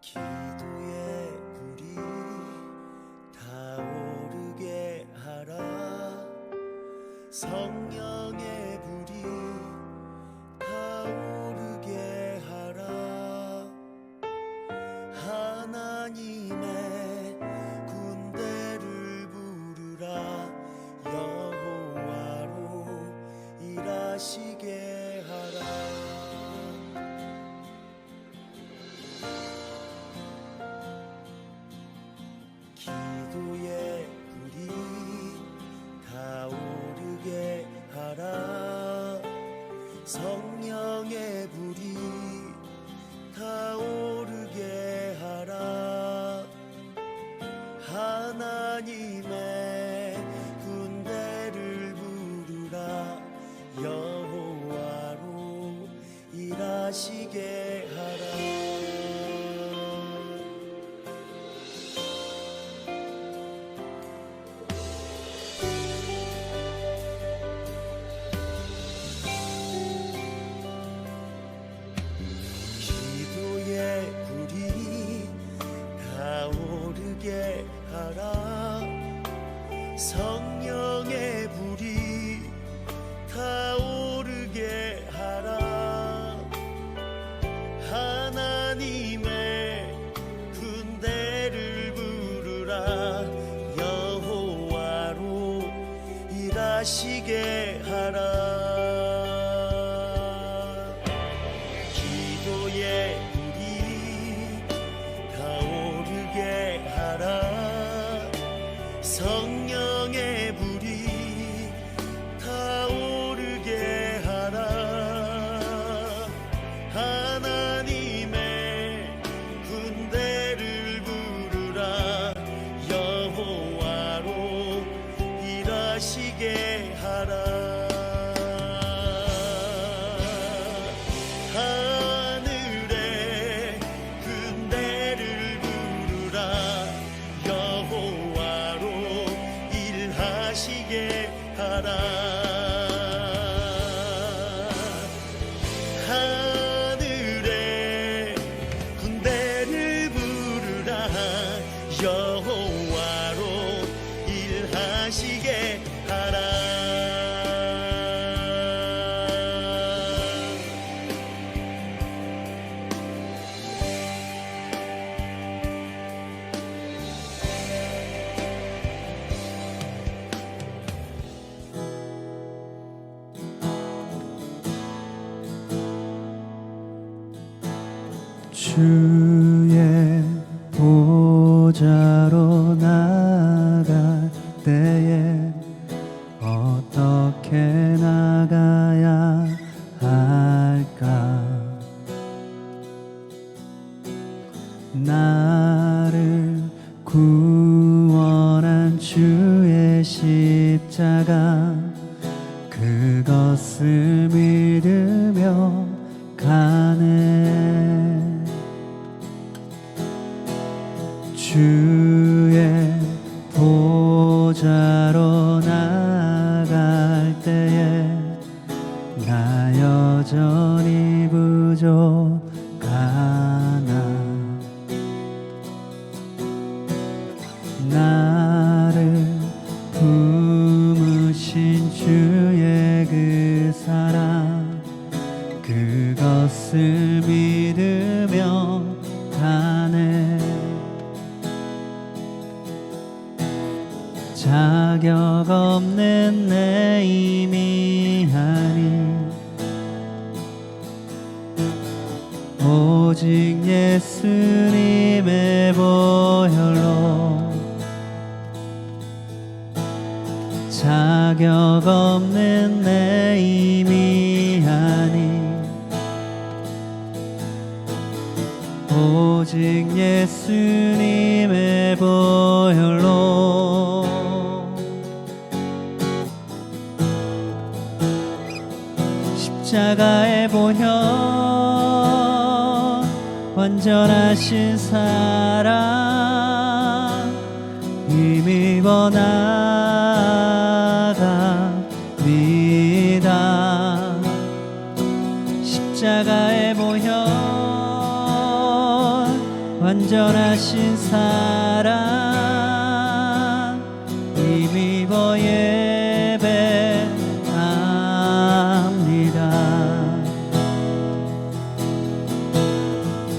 기도의 불이 타오르게 하라. 성령의 불이 타오르게 하라. 하나님의 군대를 부르라. 여호와로 일하시게 하라. 기도의 불이 타오르게 하라. 성령의 불이 타오르게 하라. 하나님의 군대를 부르라. 여호와로 일하시게 하라. 불이 타오르게 하라. 성령의 불이 타오르게 하라. 하나님의 군대를 부르라. 여호와로 일하시게 하라. 성령의 불이 타오르게 하라. 하나님의 군대를 부르라. 여호와로 일하시게 하라. 하늘의 군대를 부르라. 여호와로 일하시게 하라. 하늘의 군대를 부르라. 여호와로 일하시게 하라. 주의 보좌로 나갈 때에 어떻게 나가야 할까? 나를 구원한 주의 십자가, 그것을 믿으며 가네. 주의 보좌로 나갈 때에 나 여전히 부족하나. 나를 품으신 주의 그 사랑, 그것을 믿으며 가네. 자격 없는 내 힘이 아닌 오직 예수님의 보혈로, 자격 없는 내 힘이 아닌 오직 예수님의 보혈로, 십자가의 보혈, 완전하신 사랑, 힘입어 나가 완전하신 사랑 힘입어 예배합니다.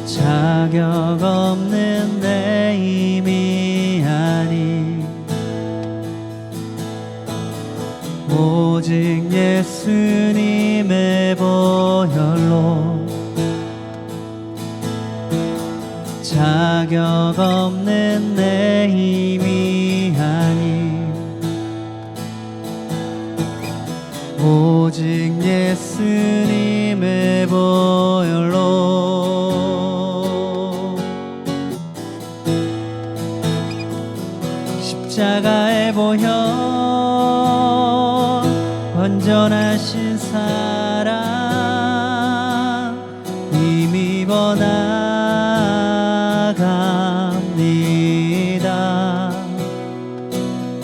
자격 없는 내 힘이 아닌 오직 예수님의 보혈로 자격 없는 내 힘이 아닌 오직 예수님의 보혈로 십자가의 보혈 완전하신 사랑 힘입어 나갑니다.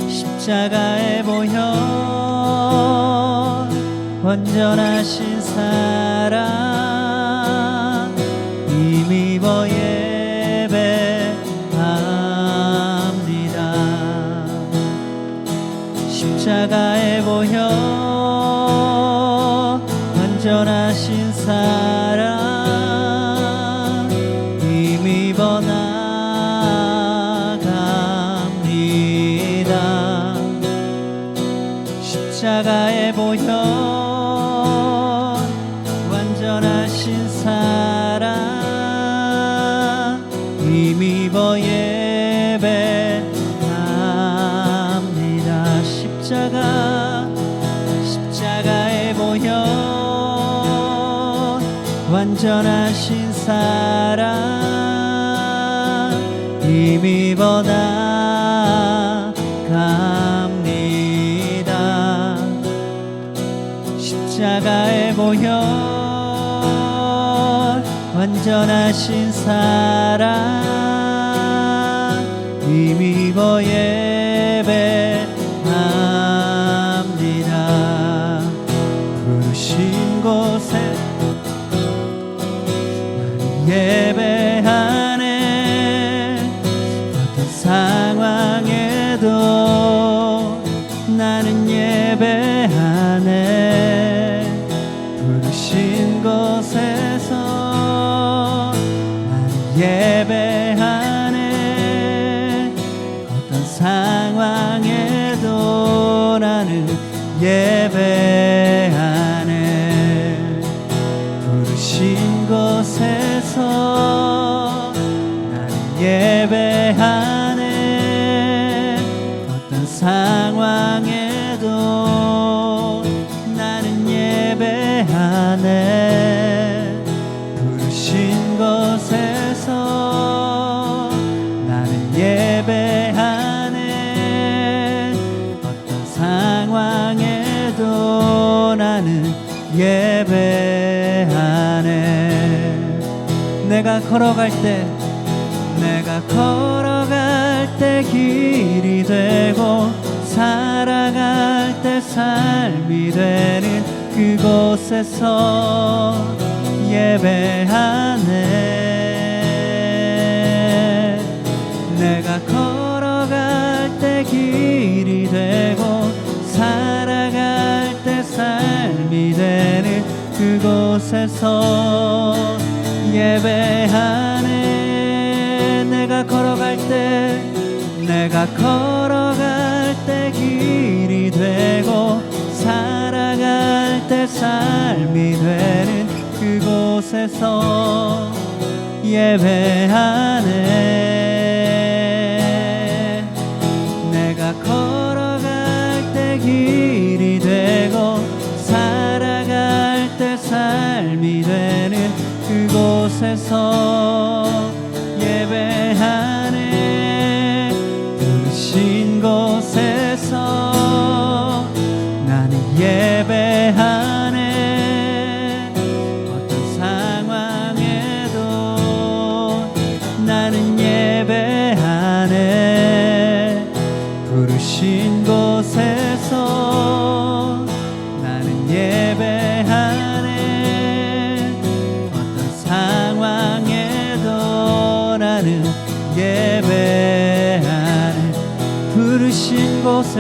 십자가의 보혈 완전하신 사랑 힘입어 예배합니다. 십자가의 보혈 완전하신 사랑 힘입어 나갑니다. 십자가의 보혈 완전하신 사랑 힘입어 예배합니다. 십자가의 보혈 완전하신 사랑 힘입어 나갑니다. 십자가의 보혈 완전하신 사랑 힘입어 예배합니다. 부르신 곳에 예배하네. 어떤 상황에도 나는 예배하네. 부르신 곳에서 나는 예배하네. 어떤 상황에도 나는 예배하네. 부르신 곳에서 나는 예배하네. 어떤 상황에도 나는 예배하네. 부르신 곳에서 나는 예배하네. 어떤 상황에도 나는 예배하네. 내가 걸어갈 때 길이 되고 살아갈 때 삶이 되는 그곳에서 예배하네. 내가 걸어갈 때 길이 되고 살아갈 때 삶이 되는 그곳에서 예배하네. 내가 걸어갈 때 길이 되고 살아갈 때 삶이 되는 그곳에서 예배하네. 내가 걸어갈 때 길이 되고 살아갈 때 삶이 되는 그곳에서 예배하네. 부르신 곳에서 나는 예배하네. 어떤 상황에도 나는 예배하네. 부르신 곳에서 나는 예배하네. 어떤 상황에도 나는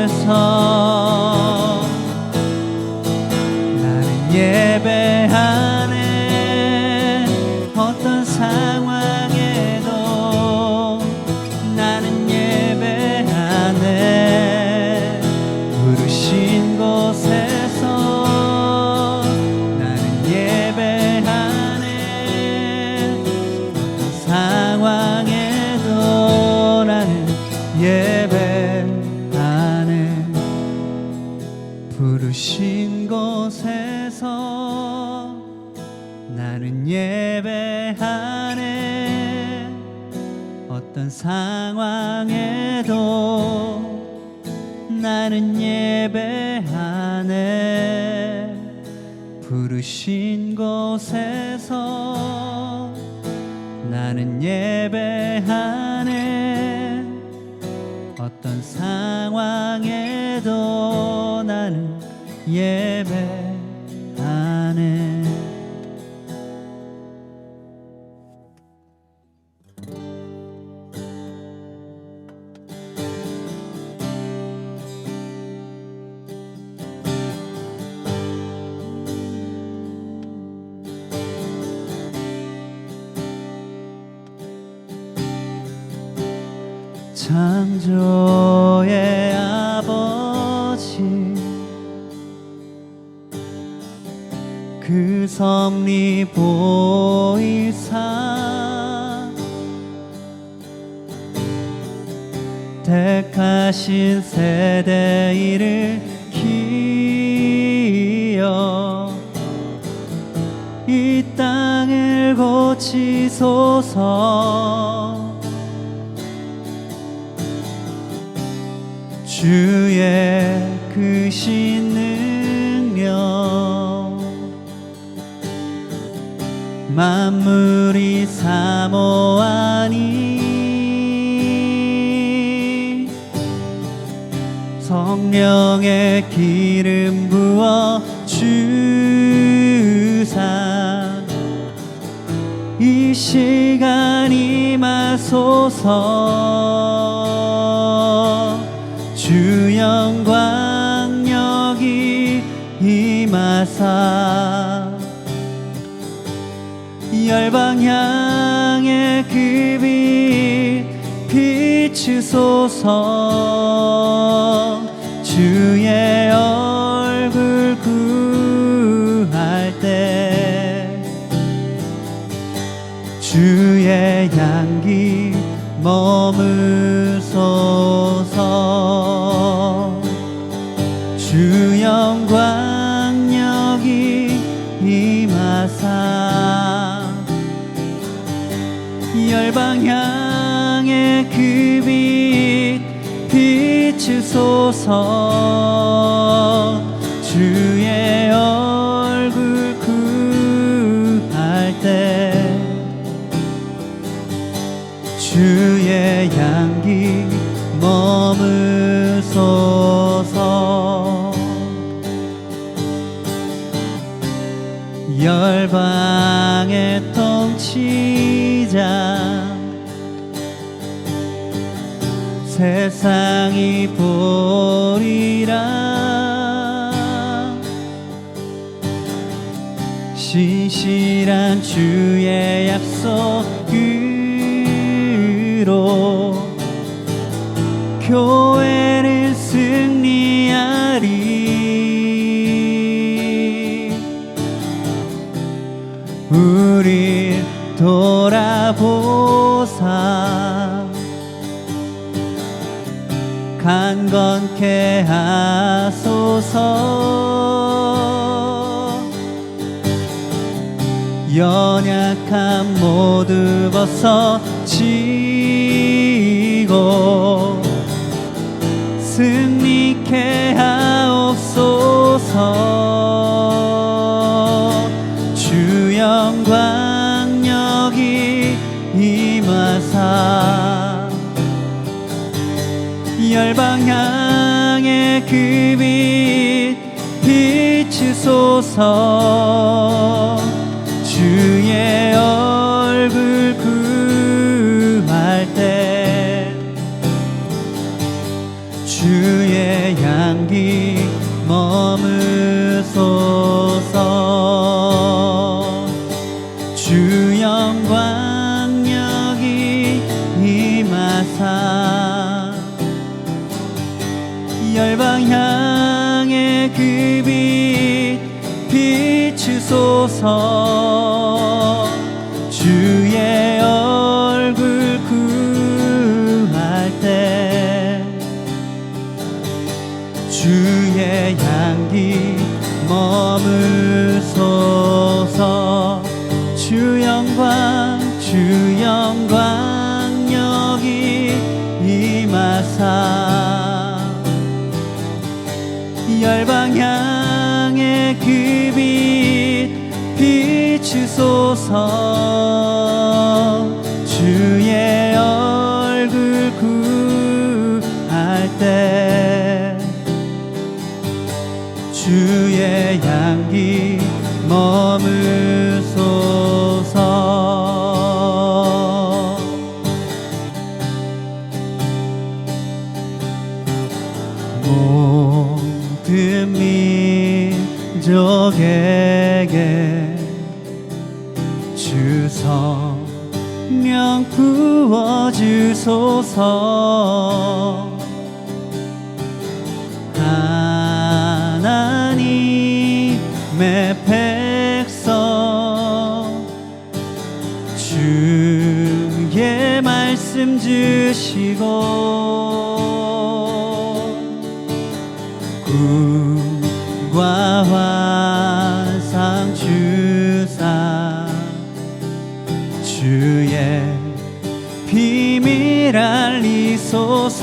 곳에서 나는 예배하네. 어떤 상황에도 나는 예배하네. 부르신 곳에서 나는 예배하네. 어떤 상황에도 나는 예배하네. 부르신 곳에서 나는 예배하네. 어떤 상황에도 나는 예배하네. 부르신 곳에서 나는 예배하네. 어떤 상황에도 나는 예배하네. 창조의 아버지, 그 섭리 보이사 택하신 세대 일으키어 이 땅을 고치소서. 주의 크신 능력 만물이 사모하니 성령의 기름 부어 주사 이 시간 임하소서. 주 영광 여기 임하사 열방 향해 그 빛 비추소서. 주의 얼굴 구할 때 주의 향기 머무소서. 주 영광 여기 임하사 열방 향해 그 빛 비추소서. 주의 얼굴 구할 때 주의 향기 머무소서. 열방의 통치자 세상이 보리라. 신실한 주의 약속으로 교회는 승리하리. 우리 돌아보사 강건케 하소서. 연약함 모두 벗어지고 승리케 하옵소서. 주 영광 여기 임하사 열방 향해 그 빛 비추소서. 주의 얼굴 구할 때 주의 머무소서. 주 영광 여기 임하사 열방 향해 그 빛 비추소서. 주의 얼굴 구할 때 주의 향기 머물소서. 주 영광 여기 임하사 열방 향해 그 빛 비추소서. 주의 얼굴 구할 때 주의 향기 머물소서. 모든 민족에게 주 성령 부어주소서. 하나님의 백성 주의 말씀 주시고 꿈과 환상 주사 주의 비밀 알리소서.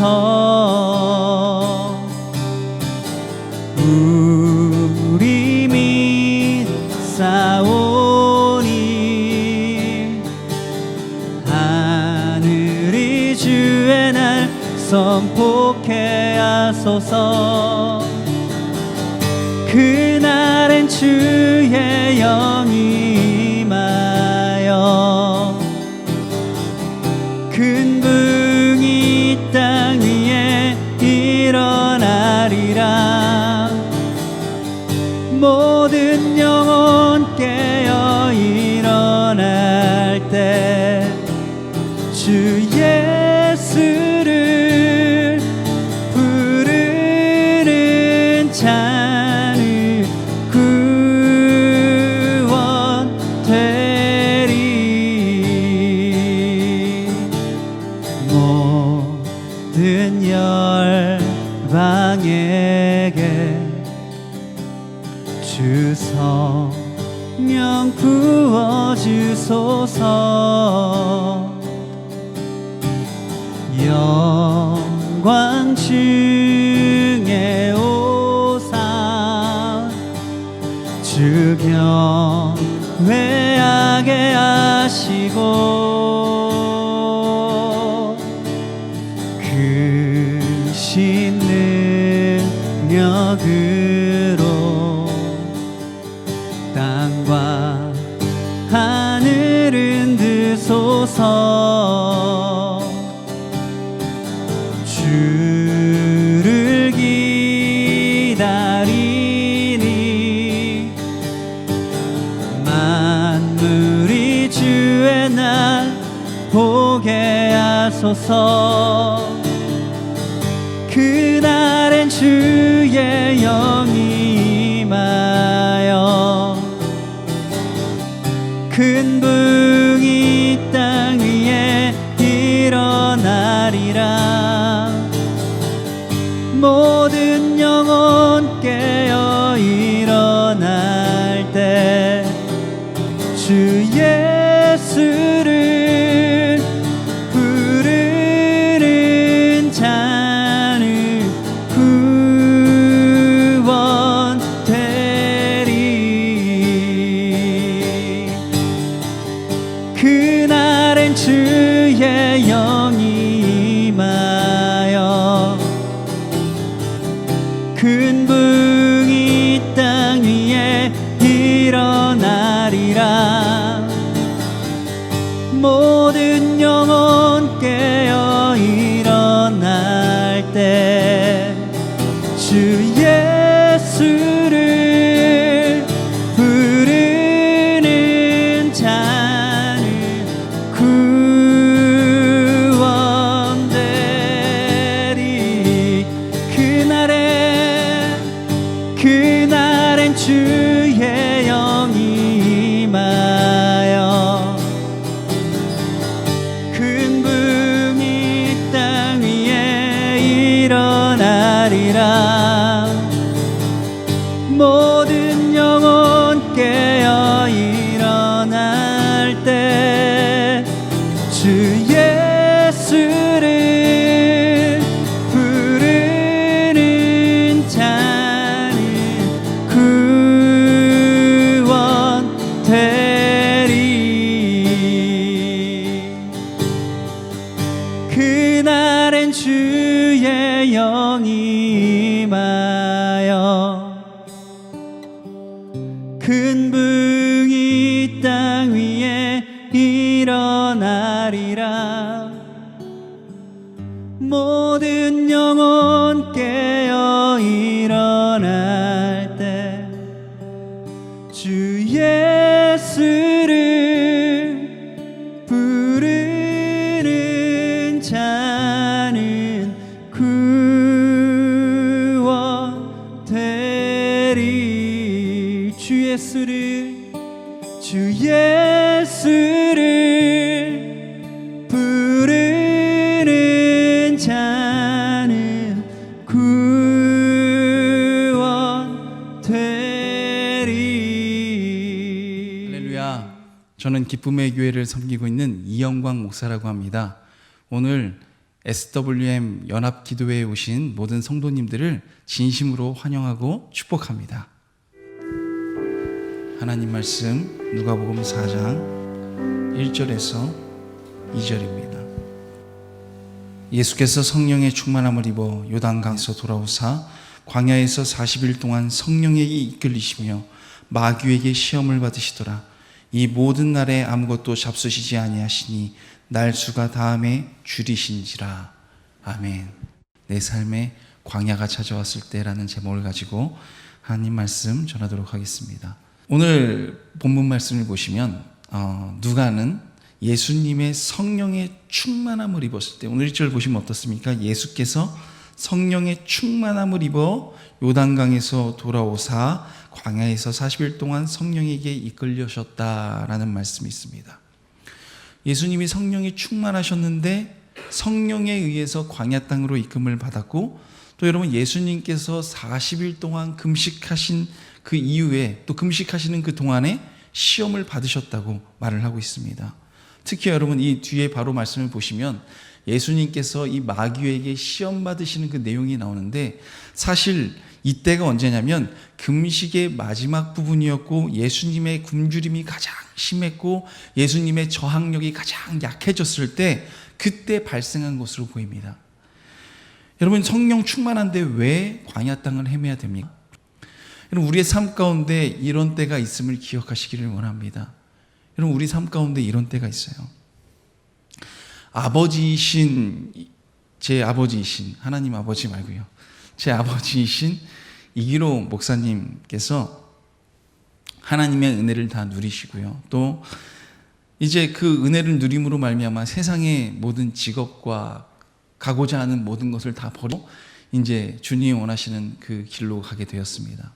우리 믿사오니 하늘이 주의 날 선포케 하소서. 그날엔 주의 영이 임하여 큰 붕이 땅 위에 일어나리라. 모든 영혼 깨어 일어날 때 주 예수를 부르는 자는 구원되리. 모든 열방에게 주 성령 부어주소서. 영광 중에 오사 주 경외하게 하시고 크신 능력으로 땅과 하늘은 드소서. 주를 기다리니 만물이 주의 날 보게 하소서. 그날엔 주의 영이 임하여 큰 붕이 땅 위에 일어나리라. 모든 영혼 깨어 일어날 때 주 예수를 부르는 자는 구원되리. 그날엔 주의 영이 임하여 큰 붕이 땅 위에 일어나리라. 모든 영혼 깨어 일어날 때 주 예수를 주의 영이 임하여 큰 붕이 땅 위에 일어나리라. 모든 영혼 깨어 일어날 때 주 예수를 부르는 자는 구원되리. 그날엔 주의 영이 임하여 큰 붕이 땅 위에 일어나리라. 모든 영혼 깨어 일어날 때 주 예수를 부르는 자는 구원되리. 주 예수를 부르는 자는 구원되리. 할렐루야. 저는 기쁨의 교회를 섬기고 있는 이영광 목사라고 합니다. 오늘 SWM 연합기도회에 오신 모든 성도님들을 진심으로 환영하고 축복합니다. 하나님 말씀 누가복음 4장 1절에서 2절입니다. 예수께서 성령의 충만함을 입어 요단강에서 돌아오사 광야에서 40일 동안 성령에게 이끌리시며 마귀에게 시험을 받으시더라. 이 모든 날에 아무것도 잡수시지 아니하시니 날수가 다함에 줄이신지라. 아멘. 내 삶에 광야가 찾아왔을 때라는 제목을 가지고 하나님 말씀 전하도록 하겠습니다. 오늘 본문 말씀을 보시면 누가는 예수님의 성령의 충만함을 입었을 때, 오늘 1절 보시면 어떻습니까? 예수께서 성령의 충만함을 입어 요단강에서 돌아오사 광야에서 40일 동안 성령에게 이끌려셨다라는 말씀이 있습니다. 예수님이 성령이 충만하셨는데 성령에 의해서 광야 땅으로 이끌림을 받았고, 또 여러분 예수님께서 40일 동안 금식하신 그 이후에 또 금식하시는 그 동안에 시험을 받으셨다고 말을 하고 있습니다. 특히 여러분 이 뒤에 바로 말씀을 보시면 예수님께서 이 마귀에게 시험 받으시는 그 내용이 나오는데, 사실 이때가 언제냐면 금식의 마지막 부분이었고 예수님의 굶주림이 가장 심했고 예수님의 저항력이 가장 약해졌을 때 그때 발생한 것으로 보입니다. 여러분 성령 충만한데 왜 광야 땅을 헤매야 됩니까? 여러분 우리의 삶 가운데 이런 때가 있음을 기억하시기를 원합니다. 여러분 우리 삶 가운데 이런 때가 있어요. 제 아버지이신 하나님 아버지 말고요, 제 아버지이신 이기로 목사님께서 하나님의 은혜를 다 누리시고요, 또 이제 그 은혜를 누림으로 말미암아 세상의 모든 직업과 가고자 하는 모든 것을 다 버리고 이제 주님이 원하시는 그 길로 가게 되었습니다.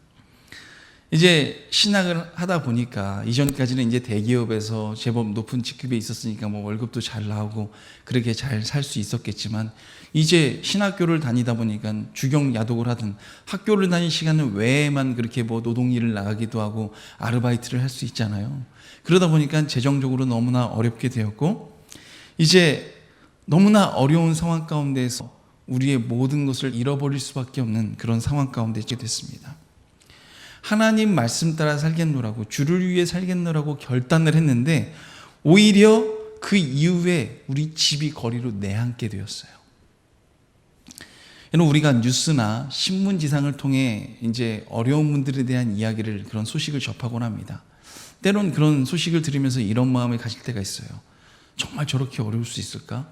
이제 신학을 하다 보니까 이전까지는 이제 대기업에서 제법 높은 직급에 있었으니까 뭐 월급도 잘 나오고 그렇게 잘 살 수 있었겠지만, 이제 신학교를 다니다 보니까 주경 야독을 하든 학교를 다닐 시간은 외에만 그렇게 뭐 노동일을 나가기도 하고 아르바이트를 할 수 있잖아요. 그러다 보니까 재정적으로 너무나 어렵게 되었고, 이제 너무나 어려운 상황 가운데에서 우리의 모든 것을 잃어버릴 수밖에 없는 그런 상황 가운데 있게 됐습니다. 하나님 말씀 따라 살겠노라고, 주를 위해 살겠노라고 결단을 했는데 오히려 그 이후에 우리 집이 거리로 내앉게 되었어요. 여러분 우리가 뉴스나 신문지상을 통해 이제 어려운 분들에 대한 이야기를, 그런 소식을 접하곤 합니다. 때론 그런 소식을 들으면서 이런 마음을 가질 때가 있어요. 정말 저렇게 어려울 수 있을까?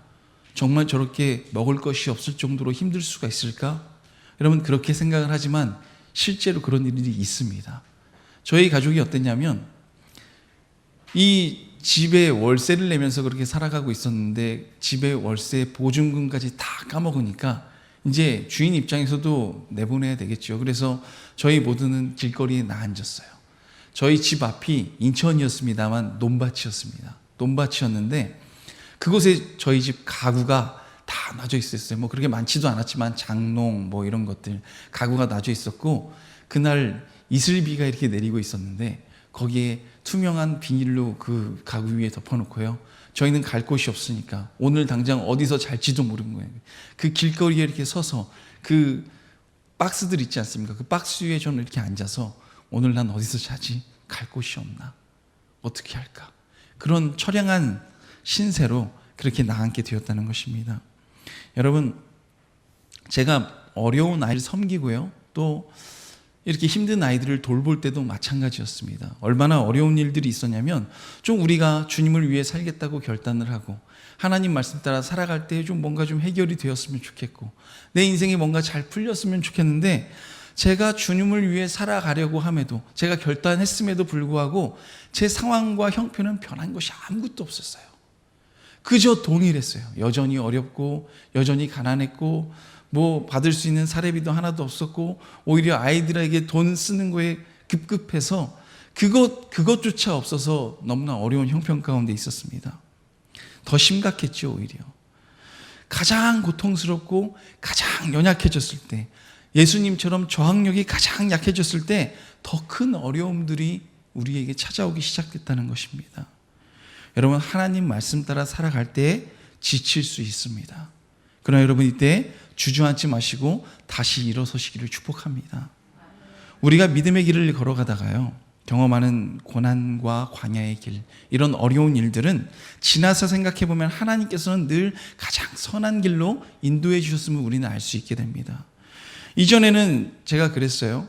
정말 저렇게 먹을 것이 없을 정도로 힘들 수가 있을까? 여러분 그렇게 생각을 하지만 실제로 그런 일이 있습니다. 저희 가족이 어땠냐면 이 집에 월세를 내면서 그렇게 살아가고 있었는데 집에 월세 보증금까지 다 까먹으니까 이제 주인 입장에서도 내보내야 되겠죠. 그래서 저희 모두는 길거리에 나앉았어요. 저희 집 앞이 인천이었습니다만 논밭이었습니다. 논밭이었는데 그곳에 저희 집 가구가 다 놔져 있었어요. 뭐 그렇게 많지도 않았지만 장롱 뭐 이런 것들 가구가 놔져 있었고, 그날 이슬비가 이렇게 내리고 있었는데 거기에 투명한 비닐로 그 가구 위에 덮어놓고요. 저희는 갈 곳이 없으니까 오늘 당장 어디서 잘지도 모르는 거예요. 그 길거리에 이렇게 서서 그 박스들 있지 않습니까? 그 박스 위에 저는 이렇게 앉아서 오늘 난 어디서 자지? 갈 곳이 없나? 어떻게 할까? 그런 처량한 신세로 그렇게 나앉게 되었다는 것입니다. 여러분, 제가 어려운 아이를 섬기고요, 또 이렇게 힘든 아이들을 돌볼 때도 마찬가지였습니다. 얼마나 어려운 일들이 있었냐면, 좀 우리가 주님을 위해 살겠다고 결단을 하고 하나님 말씀 따라 살아갈 때 좀 뭔가 좀 해결이 되었으면 좋겠고 내 인생이 뭔가 잘 풀렸으면 좋겠는데, 제가 주님을 위해 살아가려고 함에도, 제가 결단했음에도 불구하고 제 상황과 형편은 변한 것이 아무것도 없었어요. 그저 동일했어요. 여전히 어렵고 여전히 가난했고 뭐 받을 수 있는 사례비도 하나도 없었고, 오히려 아이들에게 돈 쓰는 거에 급급해서 그것조차 없어서 너무나 어려운 형편 가운데 있었습니다. 더 심각했죠. 오히려 가장 고통스럽고 가장 연약해졌을 때, 예수님처럼 저항력이 가장 약해졌을 때 더 큰 어려움들이 우리에게 찾아오기 시작됐다는 것입니다. 여러분, 하나님 말씀 따라 살아갈 때 지칠 수 있습니다. 그러나 여러분, 이때 주저앉지 마시고 다시 일어서시기를 축복합니다. 우리가 믿음의 길을 걸어가다가요, 경험하는 고난과 광야의 길, 이런 어려운 일들은 지나서 생각해보면 하나님께서는 늘 가장 선한 길로 인도해 주셨음을 우리는 알 수 있게 됩니다. 이전에는 제가 그랬어요.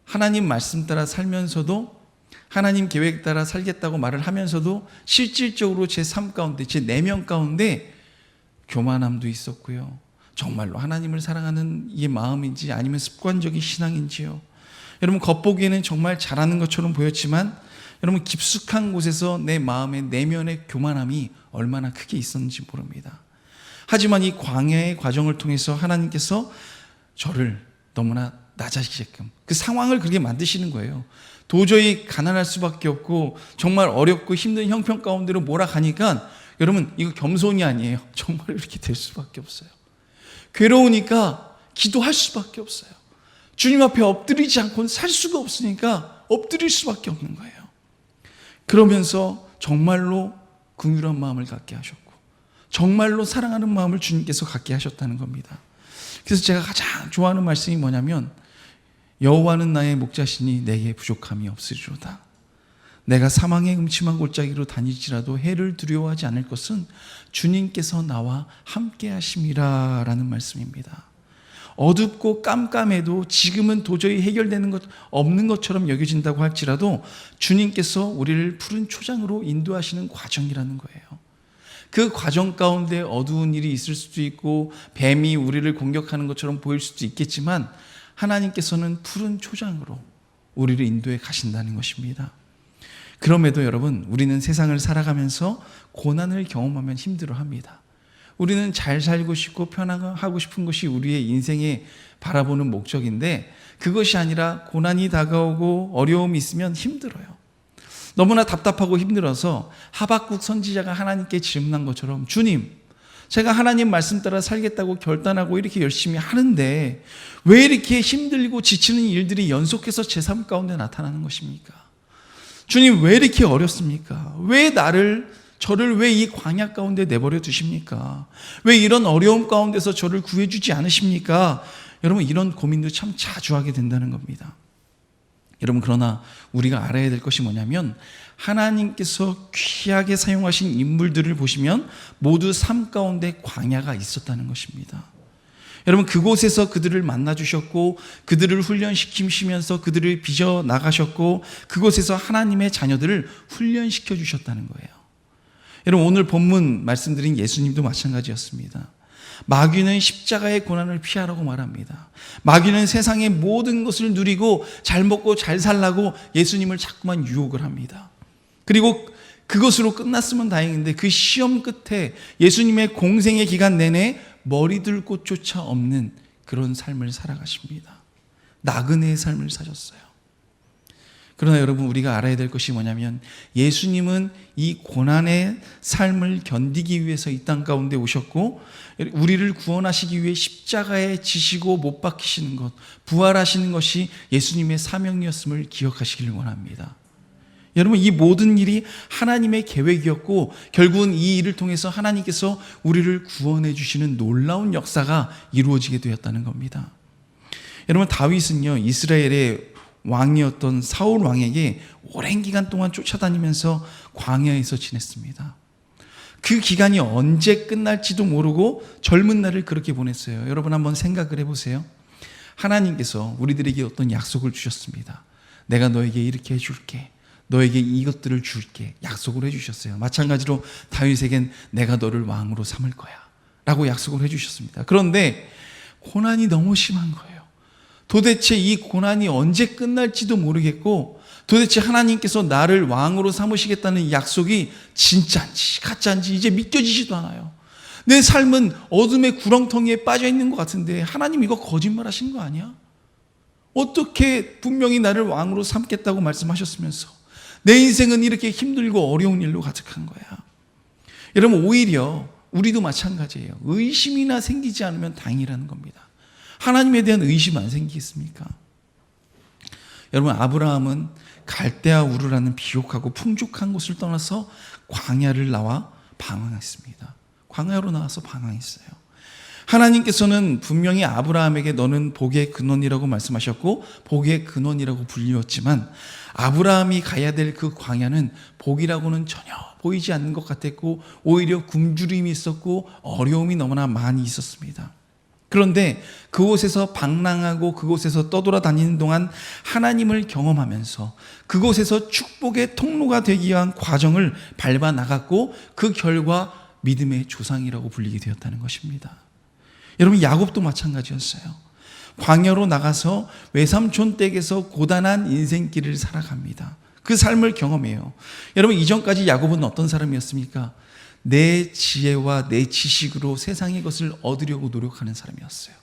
하나님 말씀 따라 살면서도, 하나님 계획 따라 살겠다고 말을 하면서도 실질적으로 제 삶 가운데, 제 내면 가운데 교만함도 있었고요, 정말로 하나님을 사랑하는 이게 마음인지 아니면 습관적인 신앙인지요, 여러분 겉보기에는 정말 잘하는 것처럼 보였지만 여러분 깊숙한 곳에서 내 마음의 내면의 교만함이 얼마나 크게 있었는지 모릅니다. 하지만 이 광야의 과정을 통해서 하나님께서 저를 너무나 낮아지게끔 그 상황을 그렇게 만드시는 거예요. 도저히 가난할 수밖에 없고 정말 어렵고 힘든 형편 가운데로 몰아가니까 여러분, 이거 겸손이 아니에요. 정말 이렇게 될 수밖에 없어요. 괴로우니까 기도할 수밖에 없어요. 주님 앞에 엎드리지 않고는 살 수가 없으니까 엎드릴 수밖에 없는 거예요. 그러면서 정말로 긍휼한 마음을 갖게 하셨고 정말로 사랑하는 마음을 주님께서 갖게 하셨다는 겁니다. 그래서 제가 가장 좋아하는 말씀이 뭐냐면, 여호와는 나의 목자시니 내게 부족함이 없으리로다. 내가 사망의 음침한 골짜기로 다닐지라도 해를 두려워하지 않을 것은 주님께서 나와 함께 하심이라 라는 말씀입니다. 어둡고 깜깜해도 지금은 도저히 해결되는 것 없는 것처럼 여겨진다고 할지라도 주님께서 우리를 푸른 초장으로 인도하시는 과정이라는 거예요. 그 과정 가운데 어두운 일이 있을 수도 있고 뱀이 우리를 공격하는 것처럼 보일 수도 있겠지만 하나님께서는 푸른 초장으로 우리를 인도해 가신다는 것입니다. 그럼에도 여러분, 우리는 세상을 살아가면서 고난을 경험하면 힘들어합니다. 우리는 잘 살고 싶고 편안하고 싶은 것이 우리의 인생에 바라보는 목적인데, 그것이 아니라 고난이 다가오고 어려움이 있으면 힘들어요. 너무나 답답하고 힘들어서 하박국 선지자가 하나님께 질문한 것처럼, 주님, 제가 하나님 말씀 따라 살겠다고 결단하고 이렇게 열심히 하는데 왜 이렇게 힘들고 지치는 일들이 연속해서 제 삶 가운데 나타나는 것입니까? 주님, 왜 이렇게 어렵습니까? 왜 저를 왜 이 광야 가운데 내버려 두십니까? 왜 이런 어려움 가운데서 저를 구해주지 않으십니까? 여러분, 이런 고민도 참 자주 하게 된다는 겁니다. 여러분, 그러나 우리가 알아야 될 것이 뭐냐면, 하나님께서 귀하게 사용하신 인물들을 보시면 모두 삶 가운데 광야가 있었다는 것입니다. 여러분, 그곳에서 그들을 만나주셨고 그들을 훈련시키시면서 그들을 빚어 나가셨고 그곳에서 하나님의 자녀들을 훈련시켜 주셨다는 거예요. 여러분, 오늘 본문 말씀드린 예수님도 마찬가지였습니다. 마귀는 십자가의 고난을 피하라고 말합니다. 마귀는 세상의 모든 것을 누리고 잘 먹고 잘 살라고 예수님을 자꾸만 유혹을 합니다. 그리고 그것으로 끝났으면 다행인데 그 시험 끝에 예수님의 공생의 기간 내내 머리 들 곳조차 없는 그런 삶을 살아가십니다. 나그네의 삶을 사셨어요. 그러나 여러분, 우리가 알아야 될 것이 뭐냐면 예수님은 이 고난의 삶을 견디기 위해서 이 땅 가운데 오셨고 우리를 구원하시기 위해 십자가에 지시고 못 박히시는 것, 부활하시는 것이 예수님의 사명이었음을 기억하시기를 원합니다. 여러분, 이 모든 일이 하나님의 계획이었고 결국은 이 일을 통해서 하나님께서 우리를 구원해 주시는 놀라운 역사가 이루어지게 되었다는 겁니다. 여러분, 다윗은요, 이스라엘의 왕이었던 사울 왕에게 오랜 기간 동안 쫓아다니면서 광야에서 지냈습니다. 그 기간이 언제 끝날지도 모르고 젊은 날을 그렇게 보냈어요. 여러분, 한번 생각을 해보세요. 하나님께서 우리들에게 어떤 약속을 주셨습니다. 내가 너에게 이렇게 해줄게, 너에게 이것들을 줄게, 약속을 해주셨어요. 마찬가지로 다윗에겐 내가 너를 왕으로 삼을 거야 라고 약속을 해주셨습니다. 그런데 고난이 너무 심한 거예요. 도대체 이 고난이 언제 끝날지도 모르겠고 도대체 하나님께서 나를 왕으로 삼으시겠다는 이 약속이 진짜인지 가짜인지 이제 믿겨지지도 않아요. 내 삶은 어둠의 구렁텅이에 빠져 있는 것 같은데 하나님, 이거 거짓말 하신 거 아니야? 어떻게 분명히 나를 왕으로 삼겠다고 말씀하셨으면서 내 인생은 이렇게 힘들고 어려운 일로 가득한 거야. 여러분, 오히려 우리도 마찬가지예요. 의심이나 생기지 않으면 다행이라는 겁니다. 하나님에 대한 의심 안 생기겠습니까? 여러분, 아브라함은 갈대아 우르라는 비옥하고 풍족한 곳을 떠나서 광야를 나와 방황했습니다. 광야로 나와서 방황했어요. 하나님께서는 분명히 아브라함에게 너는 복의 근원이라고 말씀하셨고 복의 근원이라고 불리웠지만 아브라함이 가야 될 그 광야는 복이라고는 전혀 보이지 않는 것 같았고 오히려 굶주림이 있었고 어려움이 너무나 많이 있었습니다. 그런데 그곳에서 방랑하고 그곳에서 떠돌아다니는 동안 하나님을 경험하면서 그곳에서 축복의 통로가 되기 위한 과정을 밟아 나갔고 그 결과 믿음의 조상이라고 불리게 되었다는 것입니다. 여러분, 야곱도 마찬가지였어요. 광야로 나가서 외삼촌 댁에서 고단한 인생길을 살아갑니다. 그 삶을 경험해요. 여러분, 이전까지 야곱은 어떤 사람이었습니까? 내 지혜와 내 지식으로 세상의 것을 얻으려고 노력하는 사람이었어요.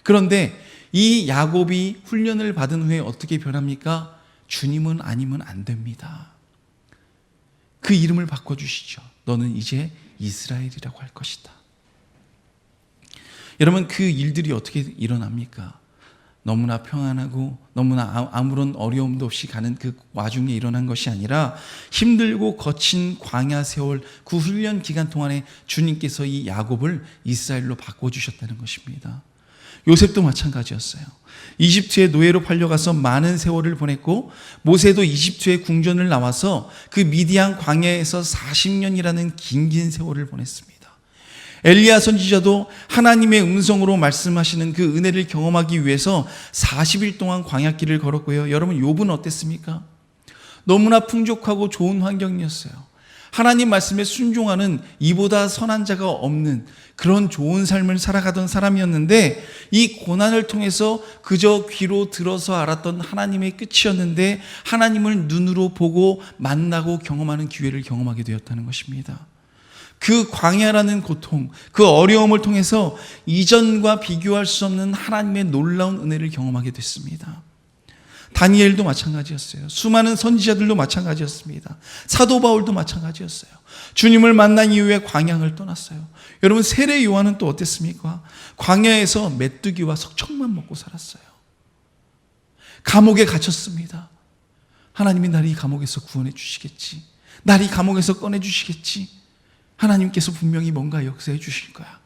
그런데 이 야곱이 훈련을 받은 후에 어떻게 변합니까? 주님은 아니면 안 됩니다. 그 이름을 바꿔주시죠. 너는 이제 이스라엘이라고 할 것이다. 여러분, 그 일들이 어떻게 일어납니까? 너무나 평안하고 너무나 아무런 어려움도 없이 가는 그 와중에 일어난 것이 아니라 힘들고 거친 광야 세월 그 훈련 기간 동안에 주님께서 이 야곱을 이스라엘로 바꿔주셨다는 것입니다. 요셉도 마찬가지였어요. 이집트의 노예로 팔려가서 많은 세월을 보냈고 모세도 이집트의 궁전을 나와서 그 미디안 광야에서 40년이라는 긴 세월을 보냈습니다. 엘리야 선지자도 하나님의 음성으로 말씀하시는 그 은혜를 경험하기 위해서 40일 동안 광야길을 걸었고요. 여러분, 욥은 어땠습니까? 너무나 풍족하고 좋은 환경이었어요. 하나님 말씀에 순종하는 이보다 선한 자가 없는 그런 좋은 삶을 살아가던 사람이었는데 이 고난을 통해서 그저 귀로 들어서 알았던 하나님의 끝이었는데 하나님을 눈으로 보고 만나고 경험하는 기회를 경험하게 되었다는 것입니다. 그 광야라는 고통, 그 어려움을 통해서 이전과 비교할 수 없는 하나님의 놀라운 은혜를 경험하게 됐습니다. 다니엘도 마찬가지였어요. 수많은 선지자들도 마찬가지였습니다. 사도 바울도 마찬가지였어요. 주님을 만난 이후에 광야를 떠났어요. 여러분, 세례 요한은 또 어땠습니까? 광야에서 메뚜기와 석청만 먹고 살았어요. 감옥에 갇혔습니다. 하나님이 나를 이 감옥에서 구원해 주시겠지, 나를 이 감옥에서 꺼내 주시겠지, 하나님께서 분명히 뭔가 역사해 주실 거야.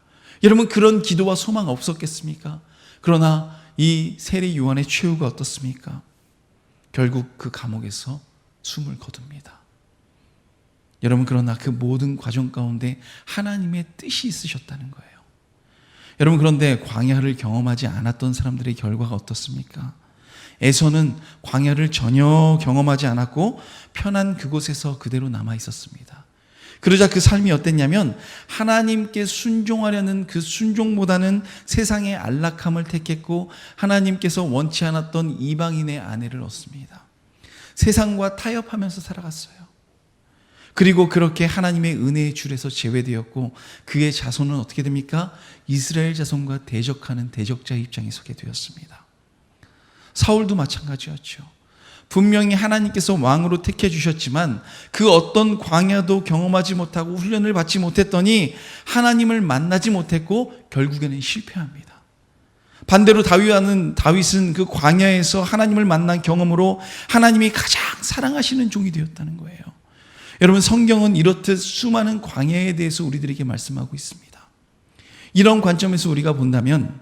여러분, 그런 기도와 소망 없었겠습니까? 그러나 이 세례 요한의 최후가 어떻습니까? 결국 그 감옥에서 숨을 거둡니다. 여러분, 그러나 그 모든 과정 가운데 하나님의 뜻이 있으셨다는 거예요. 여러분, 그런데 광야를 경험하지 않았던 사람들의 결과가 어떻습니까? 에서는 광야를 전혀 경험하지 않았고 편한 그곳에서 그대로 남아 있었습니다. 그러자 그 삶이 어땠냐면 하나님께 순종하려는 그 순종보다는 세상의 안락함을 택했고 하나님께서 원치 않았던 이방인의 아내를 얻습니다. 세상과 타협하면서 살아갔어요. 그리고 그렇게 하나님의 은혜의 줄에서 제외되었고 그의 자손은 어떻게 됩니까? 이스라엘 자손과 대적하는 대적자의 입장에 서게 되었습니다. 사울도 마찬가지였죠. 분명히 하나님께서 왕으로 택해 주셨지만 그 어떤 광야도 경험하지 못하고 훈련을 받지 못했더니 하나님을 만나지 못했고 결국에는 실패합니다. 반대로 다윗은 그 광야에서 하나님을 만난 경험으로 하나님이 가장 사랑하시는 종이 되었다는 거예요. 여러분, 성경은 이렇듯 수많은 광야에 대해서 우리들에게 말씀하고 있습니다. 이런 관점에서 우리가 본다면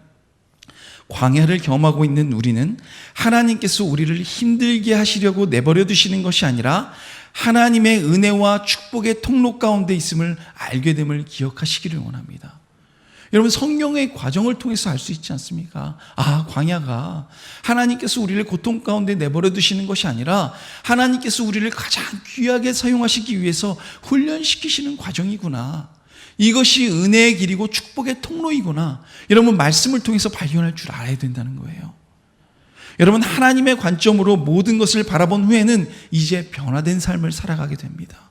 광야를 경험하고 있는 우리는 하나님께서 우리를 힘들게 하시려고 내버려 두시는 것이 아니라 하나님의 은혜와 축복의 통로 가운데 있음을 알게 됨을 기억하시기를 원합니다. 여러분, 성경의 과정을 통해서 알 수 있지 않습니까? 광야가 하나님께서 우리를 고통 가운데 내버려 두시는 것이 아니라 하나님께서 우리를 가장 귀하게 사용하시기 위해서 훈련시키시는 과정이구나. 이것이 은혜의 길이고 축복의 통로이구나. 여러분, 말씀을 통해서 발견할 줄 알아야 된다는 거예요. 여러분, 하나님의 관점으로 모든 것을 바라본 후에는 이제 변화된 삶을 살아가게 됩니다.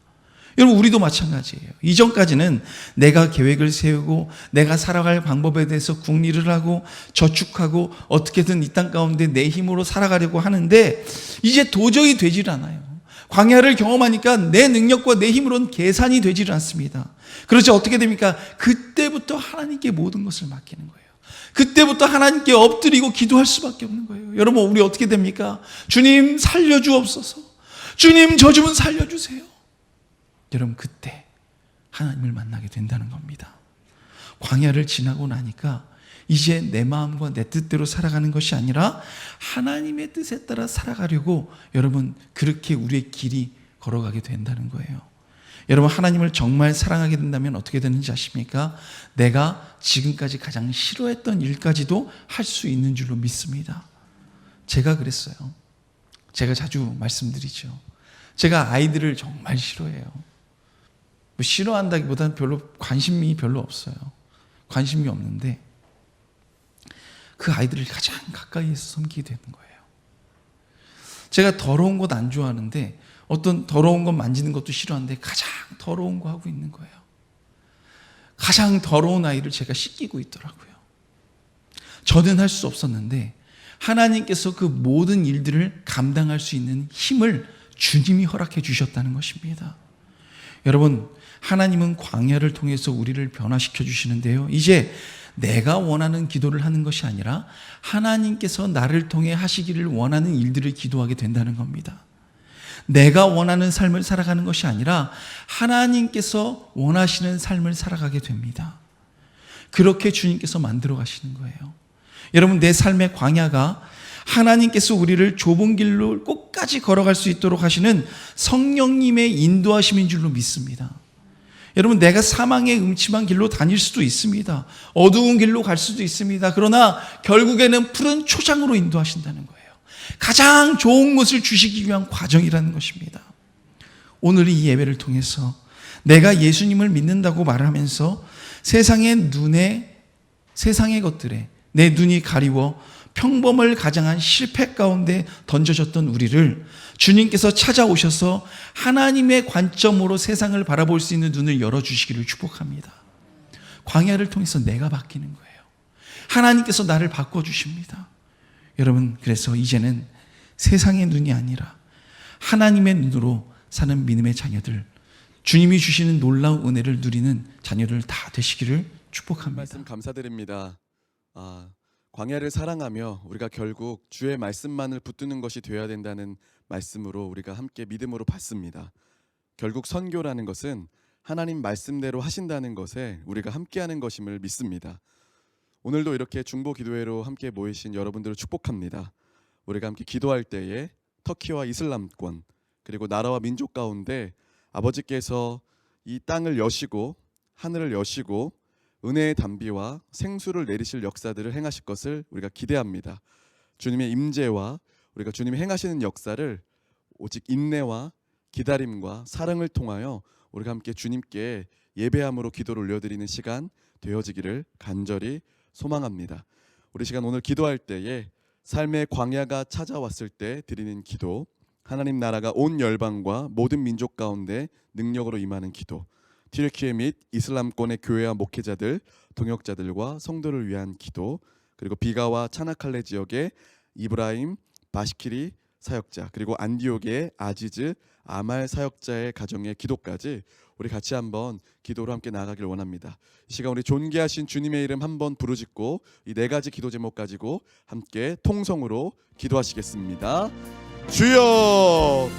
여러분, 우리도 마찬가지예요. 이전까지는 내가 계획을 세우고 내가 살아갈 방법에 대해서 궁리를 하고 저축하고 어떻게든 이 땅 가운데 내 힘으로 살아가려고 하는데 이제 도저히 되질 않아요. 광야를 경험하니까 내 능력과 내 힘으로는 계산이 되질 않습니다. 그렇죠. 어떻게 됩니까? 그때부터 하나님께 모든 것을 맡기는 거예요. 그때부터 하나님께 엎드리고 기도할 수밖에 없는 거예요. 여러분, 우리 어떻게 됩니까? 주님 살려주옵소서. 주님 저 좀 살려주세요. 여러분, 그때 하나님을 만나게 된다는 겁니다. 광야를 지나고 나니까 이제 내 마음과 내 뜻대로 살아가는 것이 아니라 하나님의 뜻에 따라 살아가려고 여러분 그렇게 우리의 길이 걸어가게 된다는 거예요. 여러분, 하나님을 정말 사랑하게 된다면 어떻게 되는지 아십니까? 내가 지금까지 가장 싫어했던 일까지도 할 수 있는 줄로 믿습니다. 제가 그랬어요. 제가 자주 말씀드리죠. 제가 아이들을 정말 싫어해요. 싫어한다기보다는 관심이 별로 없어요. 관심이 없는데 그 아이들을 가장 가까이에서 섬기게 되는 거예요. 제가 더러운 것 안 좋아하는데 어떤 더러운 것 만지는 것도 싫어하는데 가장 더러운 거 하고 있는 거예요. 가장 더러운 아이를 제가 씻기고 있더라고요. 저는 할 수 없었는데 하나님께서 그 모든 일들을 감당할 수 있는 힘을 주님이 허락해 주셨다는 것입니다. 여러분, 하나님은 광야를 통해서 우리를 변화시켜 주시는데요, 이제 내가 원하는 기도를 하는 것이 아니라 하나님께서 나를 통해 하시기를 원하는 일들을 기도하게 된다는 겁니다. 내가 원하는 삶을 살아가는 것이 아니라 하나님께서 원하시는 삶을 살아가게 됩니다. 그렇게 주님께서 만들어 가시는 거예요. 여러분, 내 삶의 광야가 하나님께서 우리를 좁은 길로 끝까지 걸어갈 수 있도록 하시는 성령님의 인도하심인 줄로 믿습니다. 여러분, 내가 사망의 음침한 길로 다닐 수도 있습니다. 어두운 길로 갈 수도 있습니다. 그러나 결국에는 푸른 초장으로 인도하신다는 거예요. 가장 좋은 것을 주시기 위한 과정이라는 것입니다. 오늘 이 예배를 통해서 내가 예수님을 믿는다고 말하면서 세상의 것들에 내 눈이 가리워 평범을 가장한 실패 가운데 던져졌던 우리를 주님께서 찾아오셔서 하나님의 관점으로 세상을 바라볼 수 있는 눈을 열어주시기를 축복합니다. 광야를 통해서 내가 바뀌는 거예요. 하나님께서 나를 바꿔주십니다. 여러분, 그래서 이제는 세상의 눈이 아니라 하나님의 눈으로 사는 믿음의 자녀들, 주님이 주시는 놀라운 은혜를 누리는 자녀들 다 되시기를 축복합니다. 말씀 감사드립니다. 광야를 사랑하며 우리가 결국 주의 말씀만을 붙드는 것이 되어야 된다는 말씀으로 우리가 함께 믿음으로 받습니다. 결국 선교라는 것은 하나님 말씀대로 하신다는 것에 우리가 함께하는 것임을 믿습니다. 오늘도 이렇게 중보 기도회로 함께 모이신 여러분들을 축복합니다. 우리가 함께 기도할 때에 터키와 이슬람권 그리고 나라와 민족 가운데 아버지께서 이 땅을 여시고 하늘을 여시고 은혜의 단비와 생수를 내리실 역사들을 행하실 것을 우리가 기대합니다. 주님의 임재와 우리가 주님이 행하시는 역사를 오직 인내와 기다림과 사랑을 통하여 우리가 함께 주님께 예배함으로 기도를 올려드리는 시간 되어지기를 간절히 소망합니다. 우리 시간 오늘 기도할 때에 삶의 광야가 찾아왔을 때 드리는 기도, 하나님 나라가 온 열방과 모든 민족 가운데 능력으로 임하는 기도, 튀르키예 및 이슬람권의 교회와 목회자들, 동역자들과 성도를 위한 기도, 그리고 비가와 차나칼레 지역의 이브라임, 바시키리 사역자, 그리고 안디옥의 아지즈, 아말 사역자의 가정의 기도까지 우리 같이 한번 기도로 함께 나아가길 원합니다. 이 시간 우리 존귀하신 주님의 이름 한번 부르짖고 이 네 가지 기도 제목 가지고 함께 통성으로 기도하시겠습니다. 주여,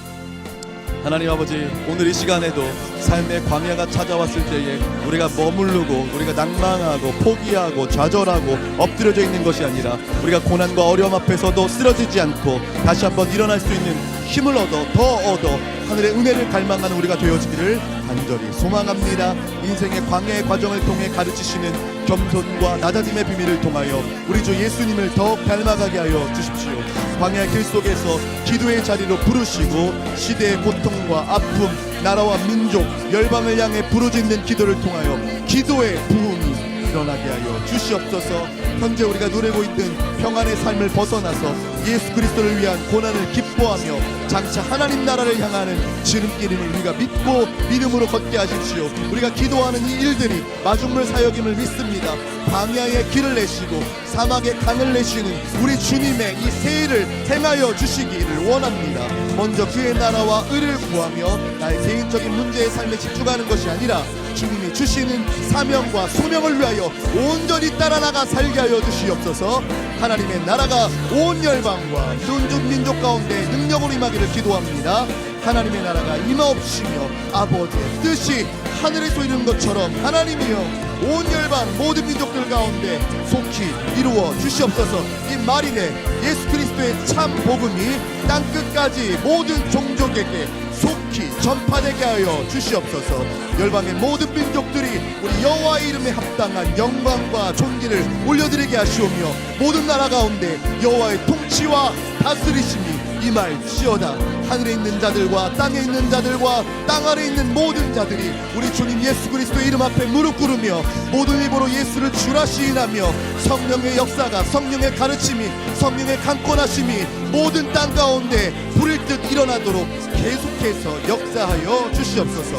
하나님 아버지, 오늘 이 시간에도 삶의 광야가 찾아왔을 때에 우리가 머무르고 우리가 낭망하고 포기하고 좌절하고 엎드려져 있는 것이 아니라 우리가 고난과 어려움 앞에서도 쓰러지지 않고 다시 한번 일어날 수 있는 힘을 더 얻어 하늘의 은혜를 갈망하는 우리가 되어지기를 간절히 소망합니다. 인생의 광야의 과정을 통해 가르치시는 겸손과 낮아짐의 비밀을 통하여 우리 주 예수님을 더욱 닮아가게 하여 주십시오. 광야의 길 속에서 기도의 자리로 부르시고 시대의 고통과 아픔, 나라와 민족, 열방을 향해 부르짖는 기도를 통하여 기도의 부흥이 일어나게 하여 주시옵소서. 현재 우리가 누리고 있는 평안의 삶을 벗어나서 예수 그리스도를 위한 고난을 기뻐하며 장차 하나님 나라를 향하는 지름길임을 우리가 믿고 믿음으로 걷게 하십시오. 우리가 기도하는 이 일들이 마중물 사역임을 믿습니다. 광야의 길을 내시고 사막의 강을 내시는 우리 주님의 이 세일을 행하여 주시기를 원합니다. 먼저 그의 나라와 의를 구하며 나의 개인적인 문제의 삶에 집중하는 것이 아니라 주님이 주시는 사명과 소명을 위하여 온전히 따라 나가 살게 하여 주시옵소서. 하나님의 나라가 온 열방과 온 민족 가운데 능력으로 임하기를 기도합니다. 하나님의 나라가 임하옵시며 아버지의 뜻이 하늘에서 이루는 것처럼 하나님이여 온 열방 모든 민족들 가운데 속히 이루어 주시옵소서. 이 말인에 예수 그리스도의 참 복음이 땅끝까지 모든 종족에게 속히 전파되게 하여 주시옵소서. 열방의 모든 민족들이 우리 여호와의 이름에 합당한 영광과 존귀를 올려드리게 하시오며 모든 나라 가운데 여호와의 통치와 다스리심이 임할지어다. 하늘에 있는 자들과 땅에 있는 자들과 땅 아래에 있는 모든 자들이 우리 주님 예수 그리스도의 이름 앞에 무릎 꿇으며 모든 입으로 예수를 주라 시인하며 성령의 역사가, 성령의 가르침이, 성령의 강권하심이 모든 땅 가운데 불일 듯 일어나도록 계속해서 역사하여 주시옵소서.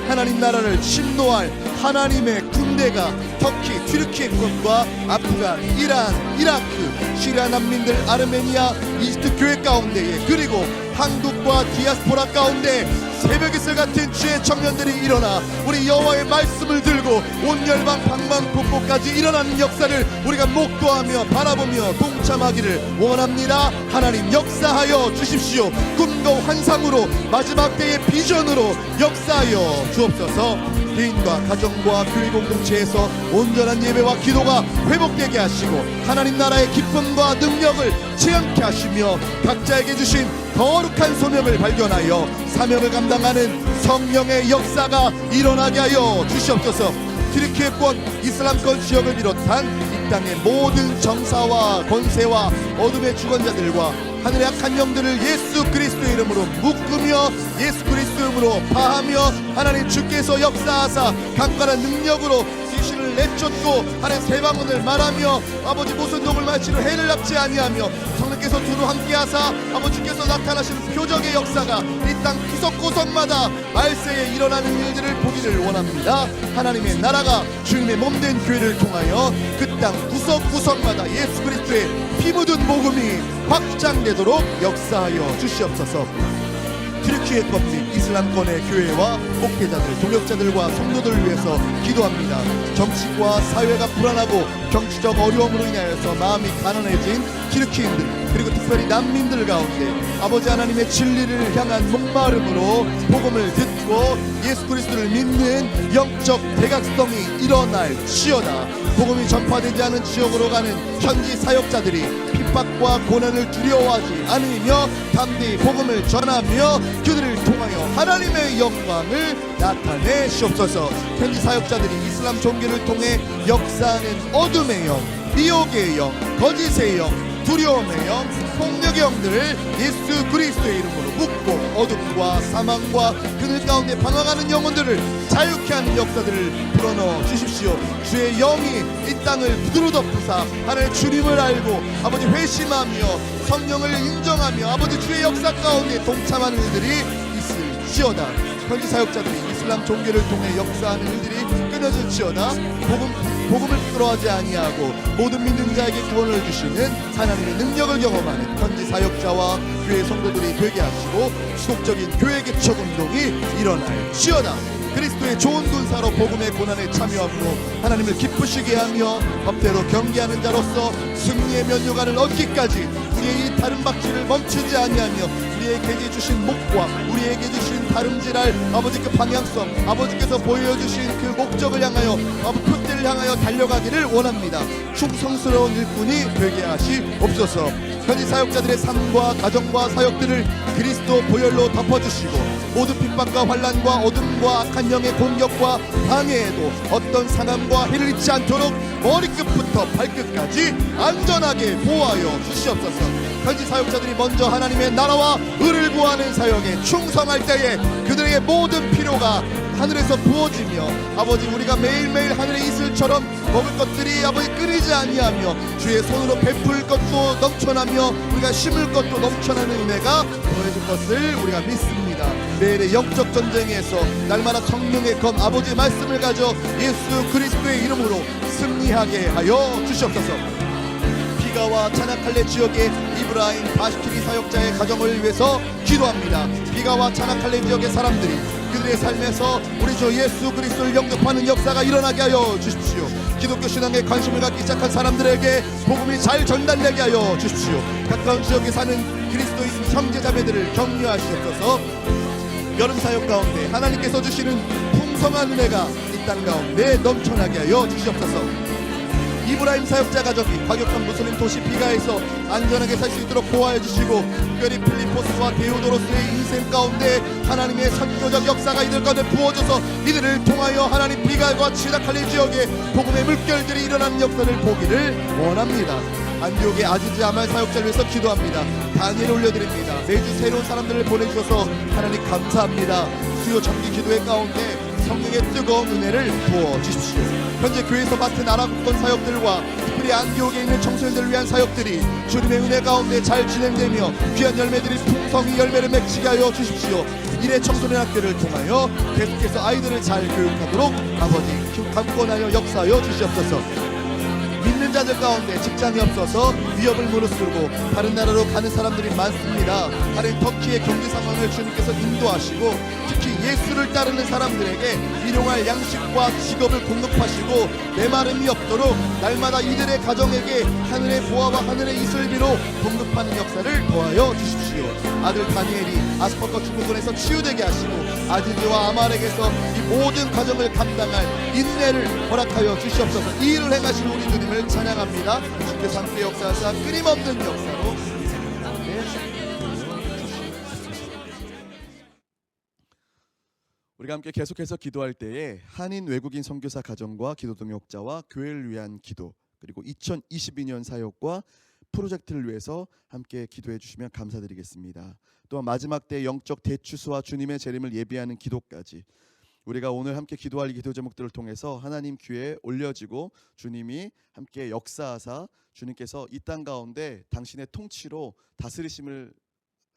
하나님 나라를 침노할 하나님의 군대가 터키, 튀르키예권과 아프간, 이란, 이라크, 시리아 난민들, 아르메니아, 이집트 교회 가운데에 그리고 한국과 디아스포라 가운데 새벽 이슬 같은 주의 청년들이 일어나 우리 여호와의 말씀을 들고 온 열방 방방곡곡까지 일어나는 역사를 우리가 목도하며 바라보며 동참하기를 원합니다. 하나님 역사하여 주십시오. 꿈과 환상으로 마지막 때의 비전으로 역사하여 주옵소서. 개인과 가정과 교회 공동체에서 온전한 예배와 기도가 회복되게 하시고 하나님 나라의 기쁨과 능력을 체험케 하시며 각자에게 주신 거룩한 소명을 발견하여 사명을 감당하는 성령의 역사가 일어나게 하여 주시옵소서. 튀르키예권, 이슬람권 지역을 비롯한 이 땅의 모든 정사와 권세와 어둠의 주권자들과 하늘의 악한 영들을 예수 그리스도의 이름으로 묶으며 예수 그리스도의 이름으로 파하며 하나님 주께서 역사하사 강건한 능력으로 귀신을 내쫓고 하나님 새 방언을 말하며 아버지 모순동을 마치로 해를 납치 아니하며 성령께서 두루 함께하사 아버지께서 나타나시는 표적의 역사가 이 땅 구석구석마다 말세에 일어나는 일들을 보기를 원합니다. 하나님의 나라가 주님의 몸된 교회를 통하여 그 땅 구석구석마다 예수 그리스도의 피 묻은 복음이 확장되도록 역사하여 주시옵소서. 튀르키예권 및 이슬람권의 교회와 목회자들, 동역자들과 성도들을 위해서 기도합니다. 정치과 사회가 불안하고 정치적 어려움으로 인하여서 마음이 가난해진 튀르키인들 그리고 특별히 난민들 가운데 아버지 하나님의 진리를 향한 목마름으로 복음을 듣고 예수 그리스도를 믿는 영적 대각성이 일어날지어다. 복음이 전파되지 않은 지역으로 가는 현지 사역자들이 핍박과 고난을 두려워하지 않으며 담대히 복음을 전하며 그들을 통하여 하나님의 영광을 나타내시옵소서. 현지 사역자들이 이슬람 종교를 통해 역사하는 어둠의 영, 미혹의 영, 거짓의 영, 두려움의 영, 폭력의 영들을 예수 그리스도의 이름으로 묶고 어둠과 사망과 그늘 가운데 방황하는 영혼들을 자유케 하는 역사들을 불어넣어 주십시오. 주의 영이 이 땅을 부드러 덮으사 하나님의 주님을 알고 아버지 회심하며 성령을 인정하며 아버지 주의 역사 가운데 동참하는 일들이 있을지어다. 현지 사역자들이 이슬람 종교를 통해 역사하는 일들이 끊어질지어다. 복음을 부끄러워하지 아니하고 모든 믿는 자에게 구원을 주시는 하나님의 능력을 경험하는 현지 사역자와 교회 성도들이 되게 하시고 지속적인 교회 개척 운동이 일어날지어다. 그리스도의 좋은 군사로 복음의 고난에 참여함으로 하나님을 기쁘시게 하며 법대로 경계하는 자로서 승리의 면류관을 얻기까지 우리의 이 다름박질을 멈추지 아니하며 우리에게 주신 목과 우리에게 주신 다름질할 아버지 그 방향성, 아버지께서 보여주신 그 목적을 향하여 표대를 향하여 달려가기를 원합니다. 충성스러운 일꾼이 되게 하시옵소서. 현지 사역자들의 삶과 가정과 사역들을 그리스도 보혈로 덮어주시고 모든 핍박과 환난과 어둠과 악한 영의 공격과 방해에도 어떤 상함과 해를 잊지 않도록 머리끝부터 발끝까지 안전하게 보호하여 주시옵소서. 현지 사역자들이 먼저 하나님의 나라와 의를 구하는 사역에 충성할 때에 그들에게 모든 필요가 하늘에서 부어지며 아버지 우리가 매일매일 하늘의 이슬처럼 먹을 것들이 아버지 끊이지 아니하며 주의 손으로 베풀 것도 넘쳐나며 우리가 심을 것도 넘쳐나는 은혜가 더해질 것을 우리가 믿습니다. 매일의 영적 전쟁에서 날마다 성령의 검 아버지의 말씀을 가져 예수 그리스도의 이름으로 승리하게 하여 주시옵소서. 비가와 차나칼레 지역의 이브라임 바시키리 사역자의 가정을 위해서 기도합니다. 비가와 차나칼레 지역의 사람들이 그들의 삶에서 우리 주 예수 그리스도를 영접하는 역사가 일어나게 하여 주십시오. 기독교 신앙에 관심을 갖기 시작한 사람들에게 복음이 잘 전달되게 하여 주십시오. 가까운 지역에 사는 그리스도인 형제자매들을 격려하시옵소서. 여름 사역 가운데 하나님께서 주시는 풍성한 은혜가 이 땅 가운데 넘쳐나게 하여 주시옵소서. 이브라임 사역자 가족이 과격한 무슬림 도시 비가에서 안전하게 살 수 있도록 보호해 주시고 특별히 필리포스와 데오도로스의 인생 가운데 하나님의 선교적 역사가 이들 가운데 부어져서 이들을 통하여 하나님 비가과 치다칼리 지역에 복음의 물결들이 일어나는 역사를 보기를 원합니다. 안디옥의 아지즈 아말 사역자를 위해서 기도합니다. 단일 올려드립니다. 매주 새로운 사람들을 보내주셔서 하나님 감사합니다. 수요 정기 기도회 가운데 성령의 뜨거운 은혜를 부어주십시오. 현재 교회에서 맡은 아랍권 사역들과 특별히 안디옥에 있는 청소년들을 위한 사역들이 주님의 은혜 가운데 잘 진행되며 귀한 열매들이 풍성히 열매를 맺히게 하여 주십시오. 이래 청소년 학교를 통하여 계속해서 아이들을 잘 교육하도록 아버지 감권하여 역사하여 주시옵소서. 믿는 자들 가운데 직장이 없어서 위협을 무릅쓰고 다른 나라로 가는 사람들이 많습니다. 다른 터키의 경제 상황을 주님께서 인도하시고 특히 예수를 따르는 사람들에게 일용할 양식과 직업을 공급하시고 메마름이 없도록 날마다 이들의 가정에게 하늘의 보화와 하늘의 이슬비로 공급하는 역사를 도와여 주십시오. 아들 다니엘이 아스퍼거 중국군에서 치유되게 하시고 아지즈와 아말에게서 이 모든 가정을 감당할 인내를 허락하여 주시옵소서. 이 일을 행하신 우리 주님을 찬양합니다. 주께서 함께 역사하사 끊임없는 역사로 우리가 함께 계속해서 기도할 때에 한인 외국인 선교사 가정과 기도 동역자와 교회를 위한 기도 그리고 2022년 사역과 프로젝트를 위해서 함께 기도해 주시면 감사드리겠습니다. 또한 마지막 때 영적 대추수와 주님의 재림을 예비하는 기도까지 우리가 오늘 함께 기도할 기도 제목들을 통해서 하나님 귀에 올려지고 주님이 함께 역사하사 주님께서 이 땅 가운데 당신의 통치로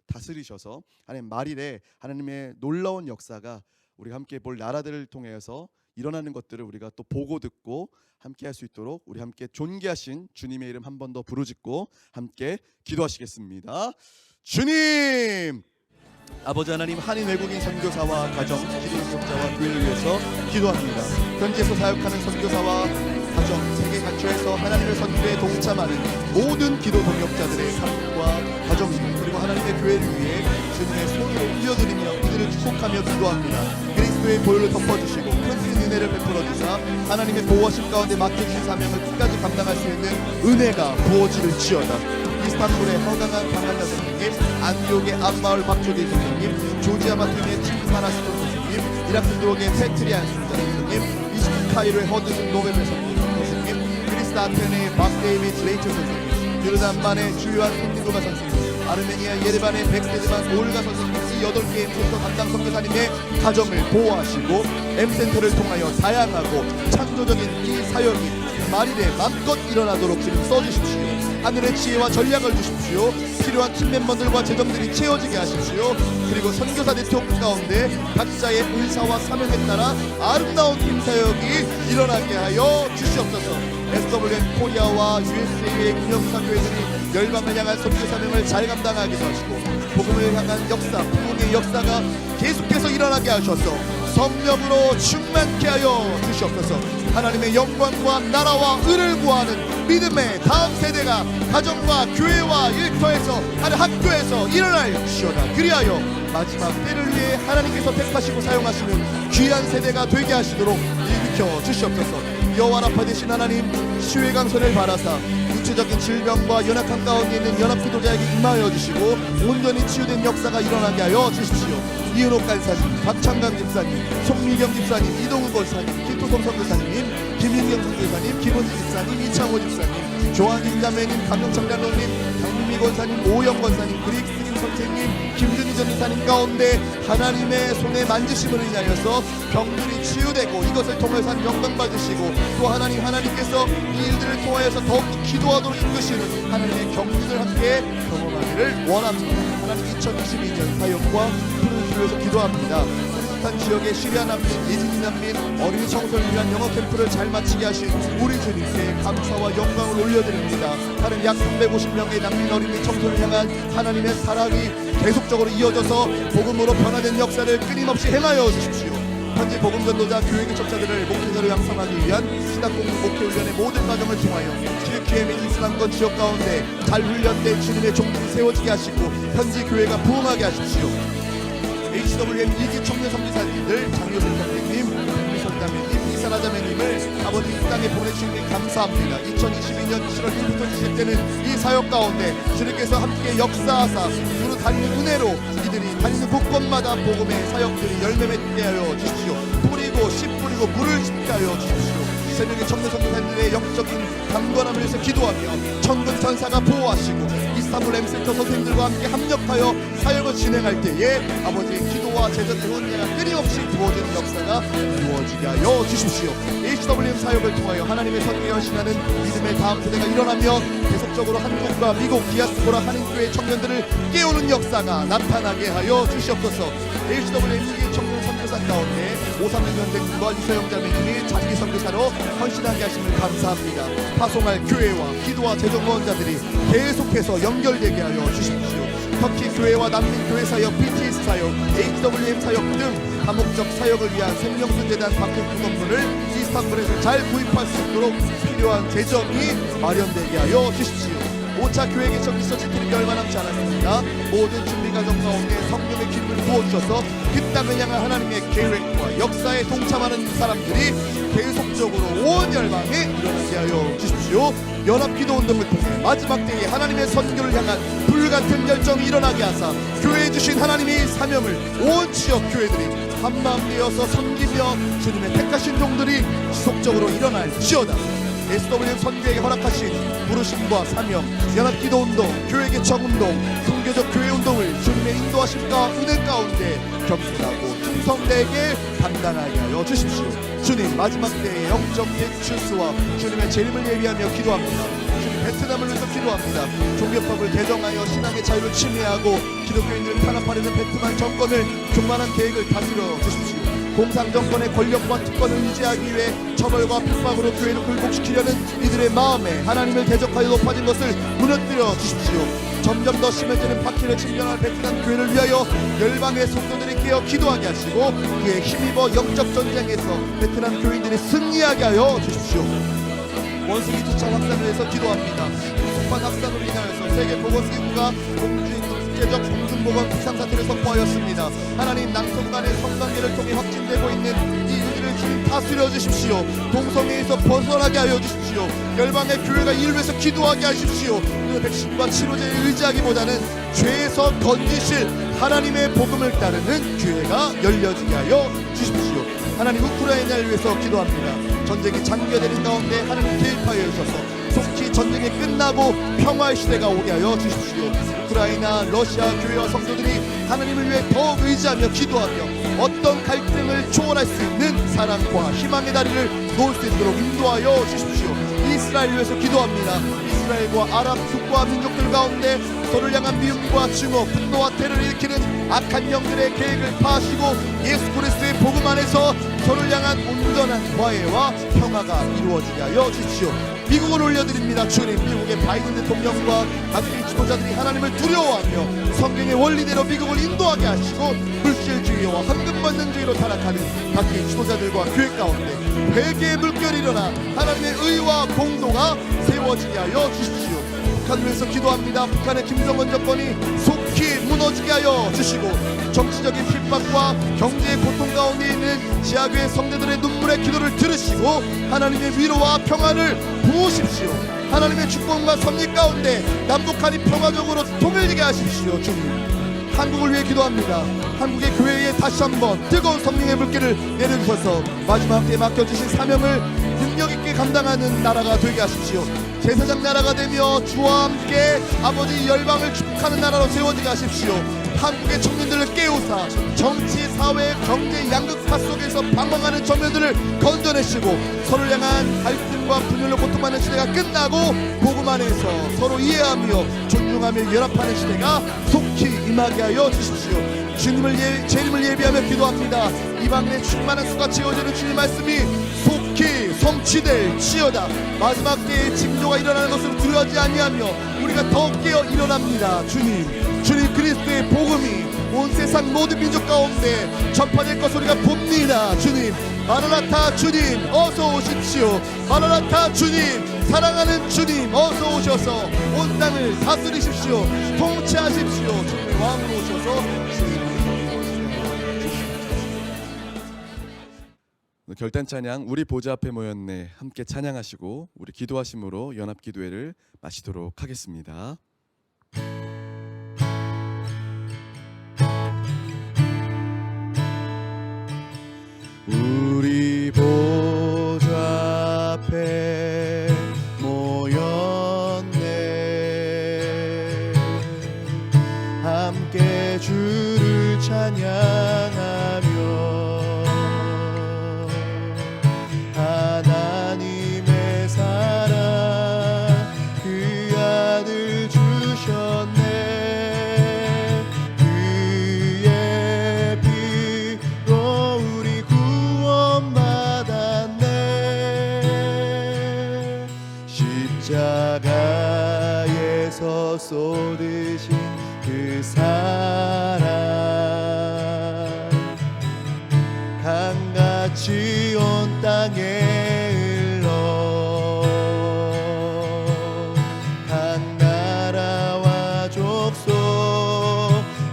다스리셔서 하나님 말일에 하나님의 놀라운 역사가 우리가 함께 볼 나라들을 통해서 일어나는 것들을 우리가 또 보고 듣고 함께 할 수 있도록 우리 함께 존귀하신 주님의 이름 한 번 더 부르짖고 함께 기도하시겠습니다. 주님! 아버지 하나님, 한인 외국인 선교사와 가정, 기독교자와 교회를 위해서 기도합니다. 현지에서 사역하는 선교사와 가정, 세계 각처에서 하나님의 선교에 동참하는 모든 기도 동역자들의 삶과 가정 그리고 하나님의 교회를 위해 주님의 손으로 올려드리며 이들을 축복하며 기도합니다. 그리스도의 보혈을 덮어주시고 큰 은혜를 베풀어 주사 하나님의 보호하심 가운데 맡겨주신 사명을 끝까지 감당할 수 있는 은혜가 부어지를지어다. 이스탄불의 허강한 강한나 선생님, 안디옥의 안마을 박조대 선생님, 조지아 마툼의 팀파나스톤 선생님, 이라크드록의 페트리안 선생님, 이스트 카이로의 허드슨 노베베 선생님, 그리스 아테네의 막 데이비드 레이처 선생님, 느르단만의 주요한 손님과 선생님, 아르메니아 예레반의 백세드만 올가 선생님, 이 8개 M센터 담당 선교사님의 가정을 보호하시고 M센터를 통하여 다양하고 창조적인 이 사역이 말일에 맘껏 일어나도록 주님 써주십시오. 하늘의 지혜와 전략을 주십시오. 필요한 팀 멤버들과 재정들이 채워지게 하십시오. 그리고 선교사 네트워크 가운데 각자의 의사와 사명에 따라 아름다운 팀 사역이 일어나게 하여 주시옵소서. SWM 코리아와 USA의 운영사교회들이 열방을 향한 선교 사명을 잘 감당하기도 하시고 복음을 향한 역사, 부흥의 역사가 계속해서 일어나게 하셔서 성령으로 충만케 하여 주시옵소서. 하나님의 영광과 나라와 의를 구하는 믿음의 다음 세대가 가정과 교회와 일터에서 하는 학교에서 일어날지어다. 그리하여 마지막 때를 위해 하나님께서 택하시고 사용하시는 귀한 세대가 되게 하시도록 일으켜 주시옵소서. 여호와 라파 되신 하나님, 시외 강선을 바라사 육체적인 질병과 연약한 가운데 있는 연합기도자에게 임하여 주시고 온전히 치유된 역사가 일어나게 하여 주십시오. 이은옥 간사님, 박창강 집사님, 송미경 집사님, 이동우 권사님, 김토성 선교사님, 김인경 선교사님, 김원지 집사님, 이창호 집사님, 조한진 자매님, 강영창 장로님, 강민미 권사님, 오영 권사님, 그릭스님 선생님, 김준희 전도사님 가운데 하나님의 손에 만지심을 인하여서 병들이 치유되고 이것을 통해서 영광 받으시고 또 하나님께서 이 일들을 통하여서 더욱 기도하도록 이끄시는 하나님의 경륜을 함께 경험하기를 원합니다. 하나님 2022년 사역과 푸른 주에서 기도합니다. 한 지역의 시리아 난민, 예지니 난민, 어린이 청소를 위한 영어 캠프를 잘 마치게 하신 우리 주님께 감사와 영광을 올려드립니다. 하는 약 350명의 난민 어린이 청소를 향한 하나님의 사랑이 계속적으로 이어져서 복음으로 변화된 역사를 끊임없이 행하여 주십시오. 현재 복음전도자 교회 개척자들을 목회자로 양성하기 위한 신학공부 목회훈련의 모든 과정을 통하여 튀르키예 및 이슬람권 지역 가운데 잘 훈련된 주님의 종들이 세워지게 하시고 현지 교회가 부흥하게 하십시오. HWM 2기 청년 선교사님들 장효선 선생님, 김미선 자매님, 이사라 자매님을 아버지 이 땅에 보내주신 게 감사합니다. 2022년 7월 1일부터 시작되는 이 사역 가운데 주님께서 함께 역사하사 두루 다니는 은혜로 이들이 다니는 곳곳마다 복음의 사역들이 열매 맺게 하여 주십시오. 뿌리고 씨 뿌리고 물을 줍게 하여 주십시오. 새벽에 청년 선교사님들의 영적인 강건함을 위해서 기도하며 천군 천사가 보호하시고 이스탄불 M센터 선생님들과 함께 합력하여 사역을 진행할 때에 아버지의 기도와 제자의 은혜가 끊임없이 부어지는 역사가 이루어지게 하여 주십시오. HWM 사역을 통하여 하나님의 선교에 헌신하는 믿음의 다음 세대가 일어나며 계속적으로 한국과 미국 디아스포라 한인교회 청년들을 깨우는 역사가 나타나게 하여 주시옵소서. HWM 청년 선교사 가운데 오삼일 전쟁과 이서영 자매님이 장기 선교사로 헌신하게 하심을 감사합니다. 파송할 교회와 기도와 재정원자들이 계속해서 연결되게 하여 주십시오. 터키 교회와 난민 교회 사역, BTS 사역, HWM 사역 등 다목적 사역을 위한 생명수 재단 박형구 건물을 이스탄불에서 잘 구입할 수 있도록 필요한 재정이 마련되게 하여 주십시오. 5차 교회 개척 있어질 길이 얼마 남지 않았습니다. 모든 준비 과정 가운데 성령의 기름을 부어주셔서 그 땅을 향한 하나님의 계획과 역사에 동참하는 사람들이 계속적으로 온 열방에 일어나게 하여 주십시오. 연합기도운동을 통해 마지막 때에 하나님의 선교를 향한 불같은 열정이 일어나게 하사 교회에 주신 하나님의 사명을 온 지역 교회들이 한마음 되어서 섬기며 주님의 택하신 종들이 지속적으로 일어날지어다. SWM 선교에게 허락하신 부르심과 사명, 연합기도운동, 교회 개척운동, 선교적 교회운동을 주님의 인도하심과 은혜 가운데 겸손하고 충성되게 감당하게 하여 주십시오. 주님, 마지막 때의 영적 예출수와 주님의 재림을 예비하며 기도합니다. 주님, 베트남을 위해서 기도합니다. 종교법을 개정하여 신앙의 자유를 침해하고 기독교인들을 탄압하려는 베트남 정권을 교만한 계획을 다스려 주십시오. 공산정권의 권력과 특권을 유지하기 위해 처벌과 핍박으로 교회를 굴복시키려는 이들의 마음에 하나님을 대적하여 높아진 것을 무너뜨려 주십시오. 점점 더 심해지는 박해를 침전할 베트남 교회를 위하여 열방의 성도들이 깨어 기도하게 하시고 그에 힘입어 영적 전쟁에서 베트남 교인들이 승리하게 하여 주십시오. 원숭이 투차 확산을 위해서 기도합니다. 속반 확산으로 인하여서 세계보건기구가 국제적 공중보건 비상사태를 선포하였습니다. 하나님, 남성 간의 성관계를 통해 확진되고 있는 이 일들을 주님 다스려 주십시오. 동성애에서 벗어나게 하여 주십시오. 열방의 교회가 이를 위해서 기도하게 하십시오. 그 백신과 치료제를 의지하기보다는 죄에서 건지실 하나님의 복음을 따르는 교회가 열려지게 하여 주십시오. 하나님, 우크라이나를 위해서 기도합니다. 전쟁이 장기화되는 가운데 하나님 개입하여 주셔서 속히 전쟁이 끝나고 평화의 시대가 오게 하여 주십시오. 우크라이나 러시아 교회와 성도들이 하나님을 위해 더욱 의지하며 기도하며 어떤 갈등을 초월할 수 있는 사랑과 희망의 다리를 놓을 수 있도록 인도하여 주십시오. 이스라엘 위해서 기도합니다. 이스라엘과 아랍 국가 민족들 가운데 서로를 향한 미움과 증오, 분노와 테러를 일으키는 악한 영들의 계획을 파하시고 예수 그리스도의 복음 안에서 서로를 향한 온전한 화해와 평화가 이루어지게 하여 주십시오. 미국을 올려드립니다. 주님, 미국의 바이든 대통령과 각계 지도자들이 하나님을 두려워하며 성경의 원리대로 미국을 인도하게 하시고 물질주의와 황금만능주의로 타락하는 각계 지도자들과 교회 가운데 회개의 물결이 일어나 하나님의 의와 공도가 세워지게 하여 주십시오. 북한을 위해서 기도합니다. 북한의 김정은 정권이 속히 무너지게 하여 주시고 정치적인 핍박과 경제의 고통 가운데 있는 지하교회 성도들의 눈물의 기도를 들으시고 하나님의 위로와 평안을 부으십시오. 하나님의 축복과 섭리 가운데 남북한이 평화적으로 통일되게 하십시오. 주님, 한국을 위해 기도합니다. 한국의 교회에 다시 한번 뜨거운 성령의 불길을 내려주셔서 마지막 때에 맡겨주신 사명을 능력있게 감당하는 나라가 되게 하십시오. 제사장 나라가 되며 주와 함께 아버지 열방을 축복하는 나라로 세워지게 하십시오. 한국의 청년들을 깨우사 정치, 사회, 경제 양극화 속에서 방황하는 청년들을 건져내시고 서로를 향한 갈등과 분열로 고통받는 시대가 끝나고 복음 안에서 서로 이해하며 존중하며 연합하는 시대가 속히 임하게 하여 주십시오. 주님을 재림을 예비하며 기도합니다. 이방인의 충만한 수가 채워지는 주님 말씀이 속히 성취될 지어다. 마지막 때에 징조가 일어나는 것을 두려워하지 아니하며 우리가 더욱 깨어 일어납니다. 주님 그리스도의 복음이 온 세상 모든 민족 가운데 전파될 것을 우리가 봅니다. 주님, 마라나타 주님 어서 오십시오. 마라나타 주님, 사랑하는 주님 어서 오셔서 온 땅을 다스리십시오. 통치하십시오. 주님의 왕으로 오셔서 결단 찬양 우리 보좌 앞에 모였네 함께 찬양하시고 우리 기도하심으로 연합 기도회를 마치도록 하겠습니다. 우리 보좌 앞에 모였네 함께 주를 찬양하며 하나님의 사랑 그 아들 주셨네 그의 피로 우리 구원받았네 십자가에서 쏟으신 그 사랑 강같이 온 땅에 흘러 각 나라와 족속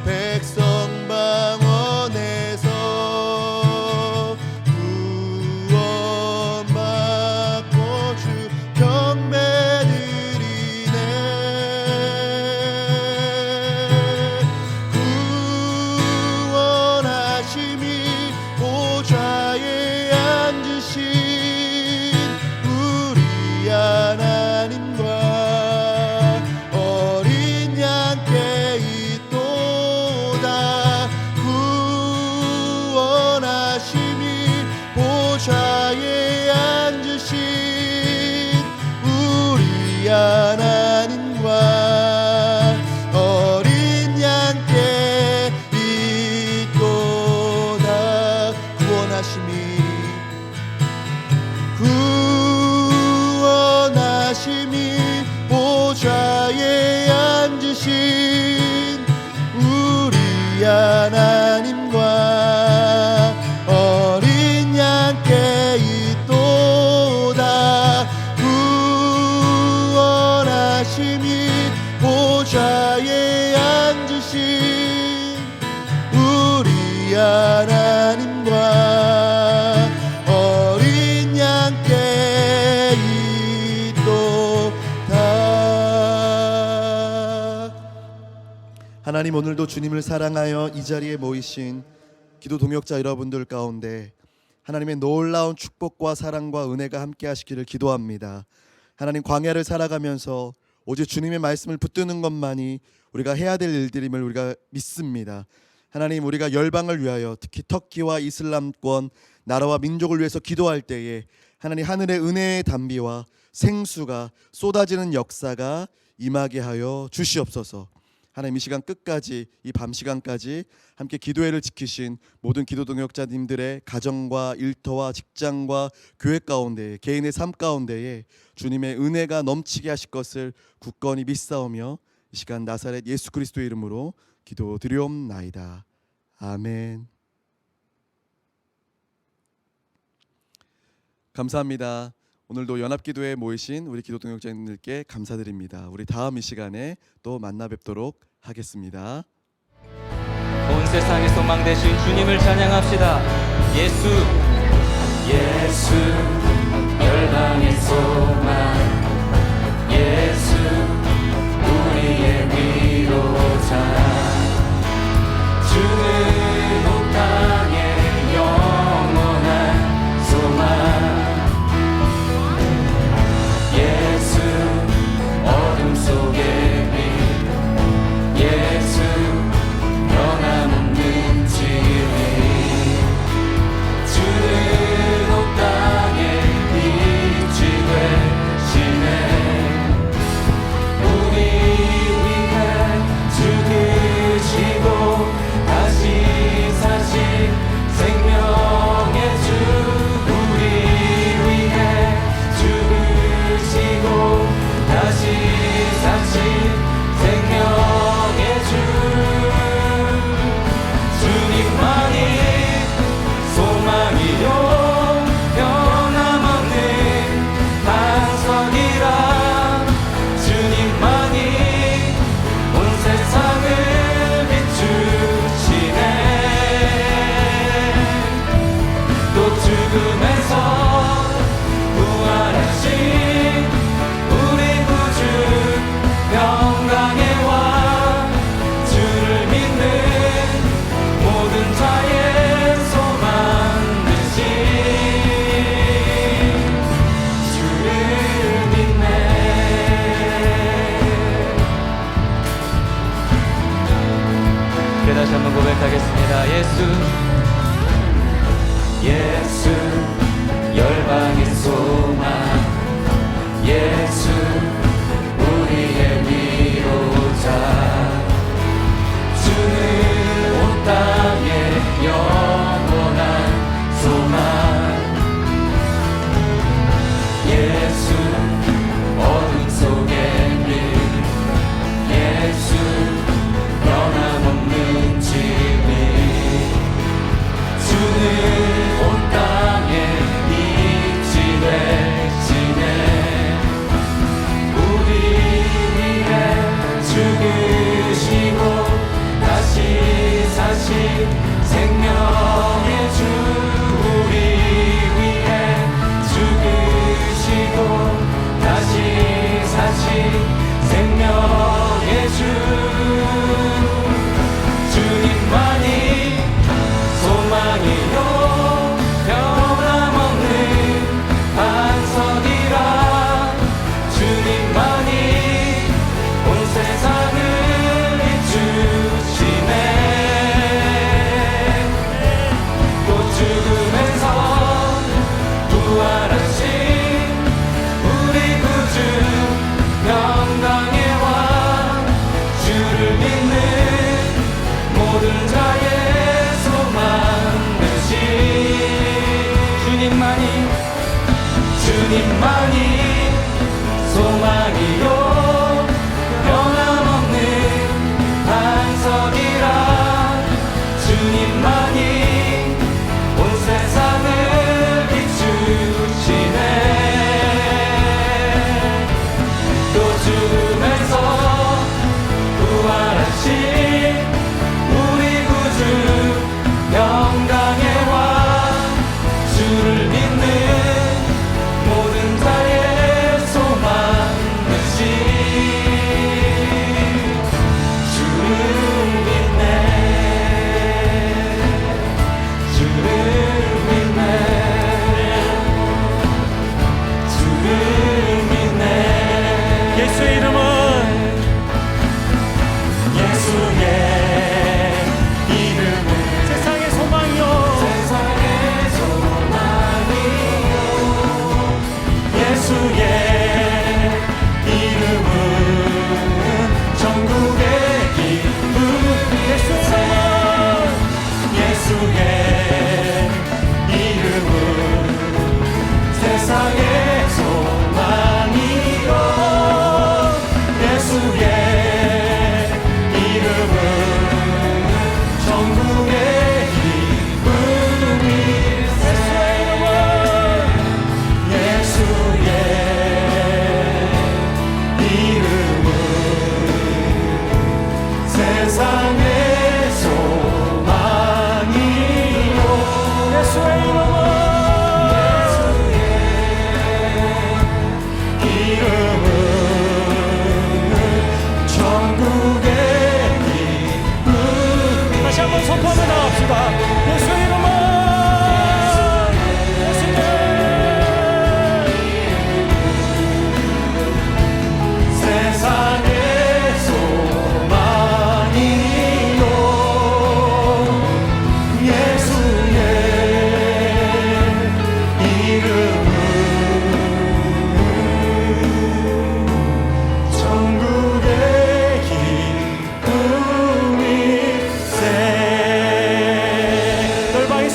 백성 방언에서 구원받고 주 경배드리네 구원하심이 보좌에 앉으신 우리 하나님과 어린 양께 있도다 구원하심이 보좌에 앉으신 우리 하나님과 어린 양께 있도다 구원하심이 보좌에 앉으신 우리 하나님과 어린 양께 있도다 구원하심이 보좌에 앉으신 우리 하나님과 어린 양께 있도다. 하나님, 오늘도 주님을 사랑하여 이 자리에 모이신 기도 동역자 여러분들 가운데 하나님의 놀라운 축복과 사랑과 은혜가 함께 하시기를 기도합니다. 하나님, 광야를 살아가면서 오직 주님의 말씀을 붙드는 것만이 우리가 해야 될 일들임을 우리가 믿습니다. 하나님, 우리가 열방을 위하여 특히 터키와 이슬람권 나라와 민족을 위해서 기도할 때에 하나님, 하늘의 은혜의 담비와 생수가 쏟아지는 역사가 임하게 하여 주시옵소서. 하나님, 이 시간 끝까지, 이 밤 시간까지 함께 기도회를 지키신 모든 기도 동역자님들의 가정과 일터와 직장과 교회 가운데, 개인의 삶 가운데에 주님의 은혜가 넘치게 하실 것을 굳건히 믿사오며 이 시간 나사렛 예수 그리스도의 이름으로 기도드리옵나이다. 아멘. 감사합니다. 오늘도 연합기도에 모이신 우리 기도 동역자님들께 감사드립니다. 우리 다음 이 시간에 또 만나 뵙도록 하겠습니다. 온 세상의 소망 되신 주님을 찬양합시다. 예수 열방의 소망, 예수 우리의 위로자, 주는 온 땅의 영원한 소망, 예수 어둠 속의 빛, 예수 변함없는 진리, 주는 온 땅의 빛이 되시네. 우리 위해 죽으시고 다시 사신 생명의 주, 우리 위해 죽으시고 다시 사신 생명의 주, 주님만이 소망이요 변함없는 반석이라, 주님만이 온 세상을 비추시네. 또 죽음에서 부활하신 우리 구주 평강의 왕, 주를 믿는 모든 자의 소망 되신 주를 믿네. 다시 한번 고백하겠습니다. 예수 열방의 소망, 예수 우리의 위로자, 주는 온 땅의 영원한 소망, 예수 어둠 속의 빛, 예수 변함없는 진리,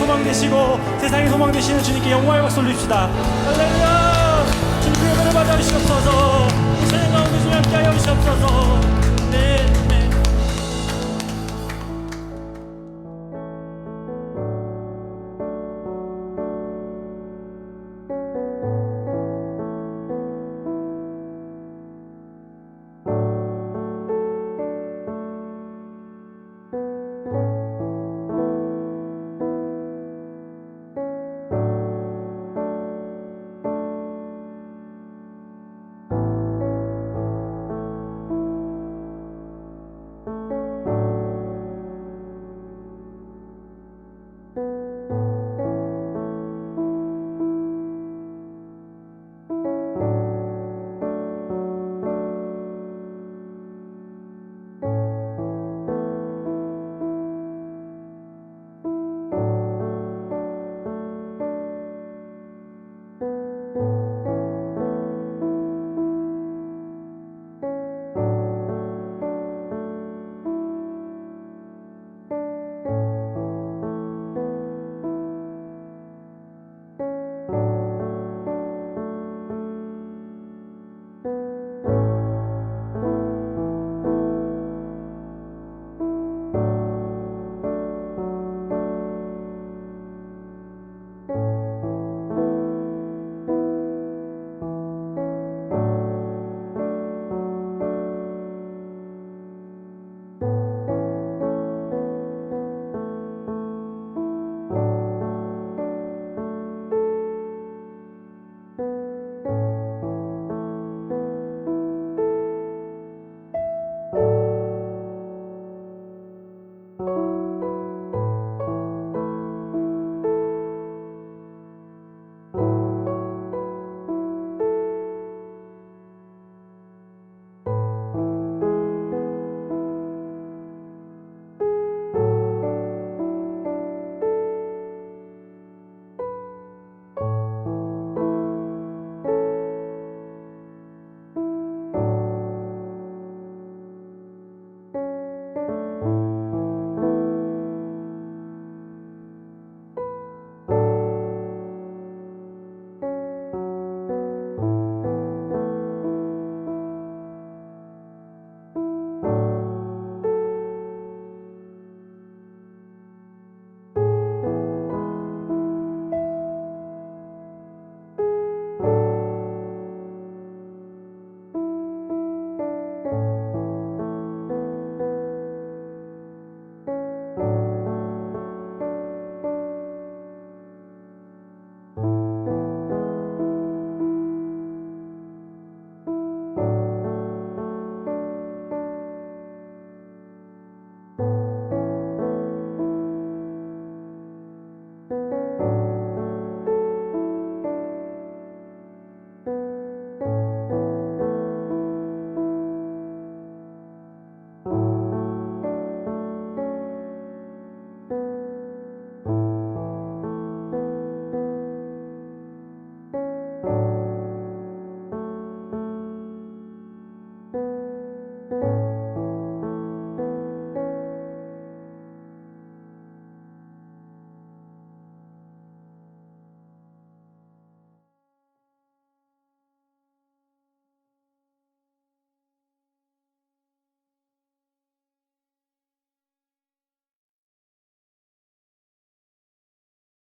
소망 되시고 세상의 소망 되시는 주님께 영광의 박수 올립시다. 할렐루야. 주님 그 예배를 받아 주시옵소서. 이 찬양 가운데 주님 함께하여 주시옵소서. 네, 네.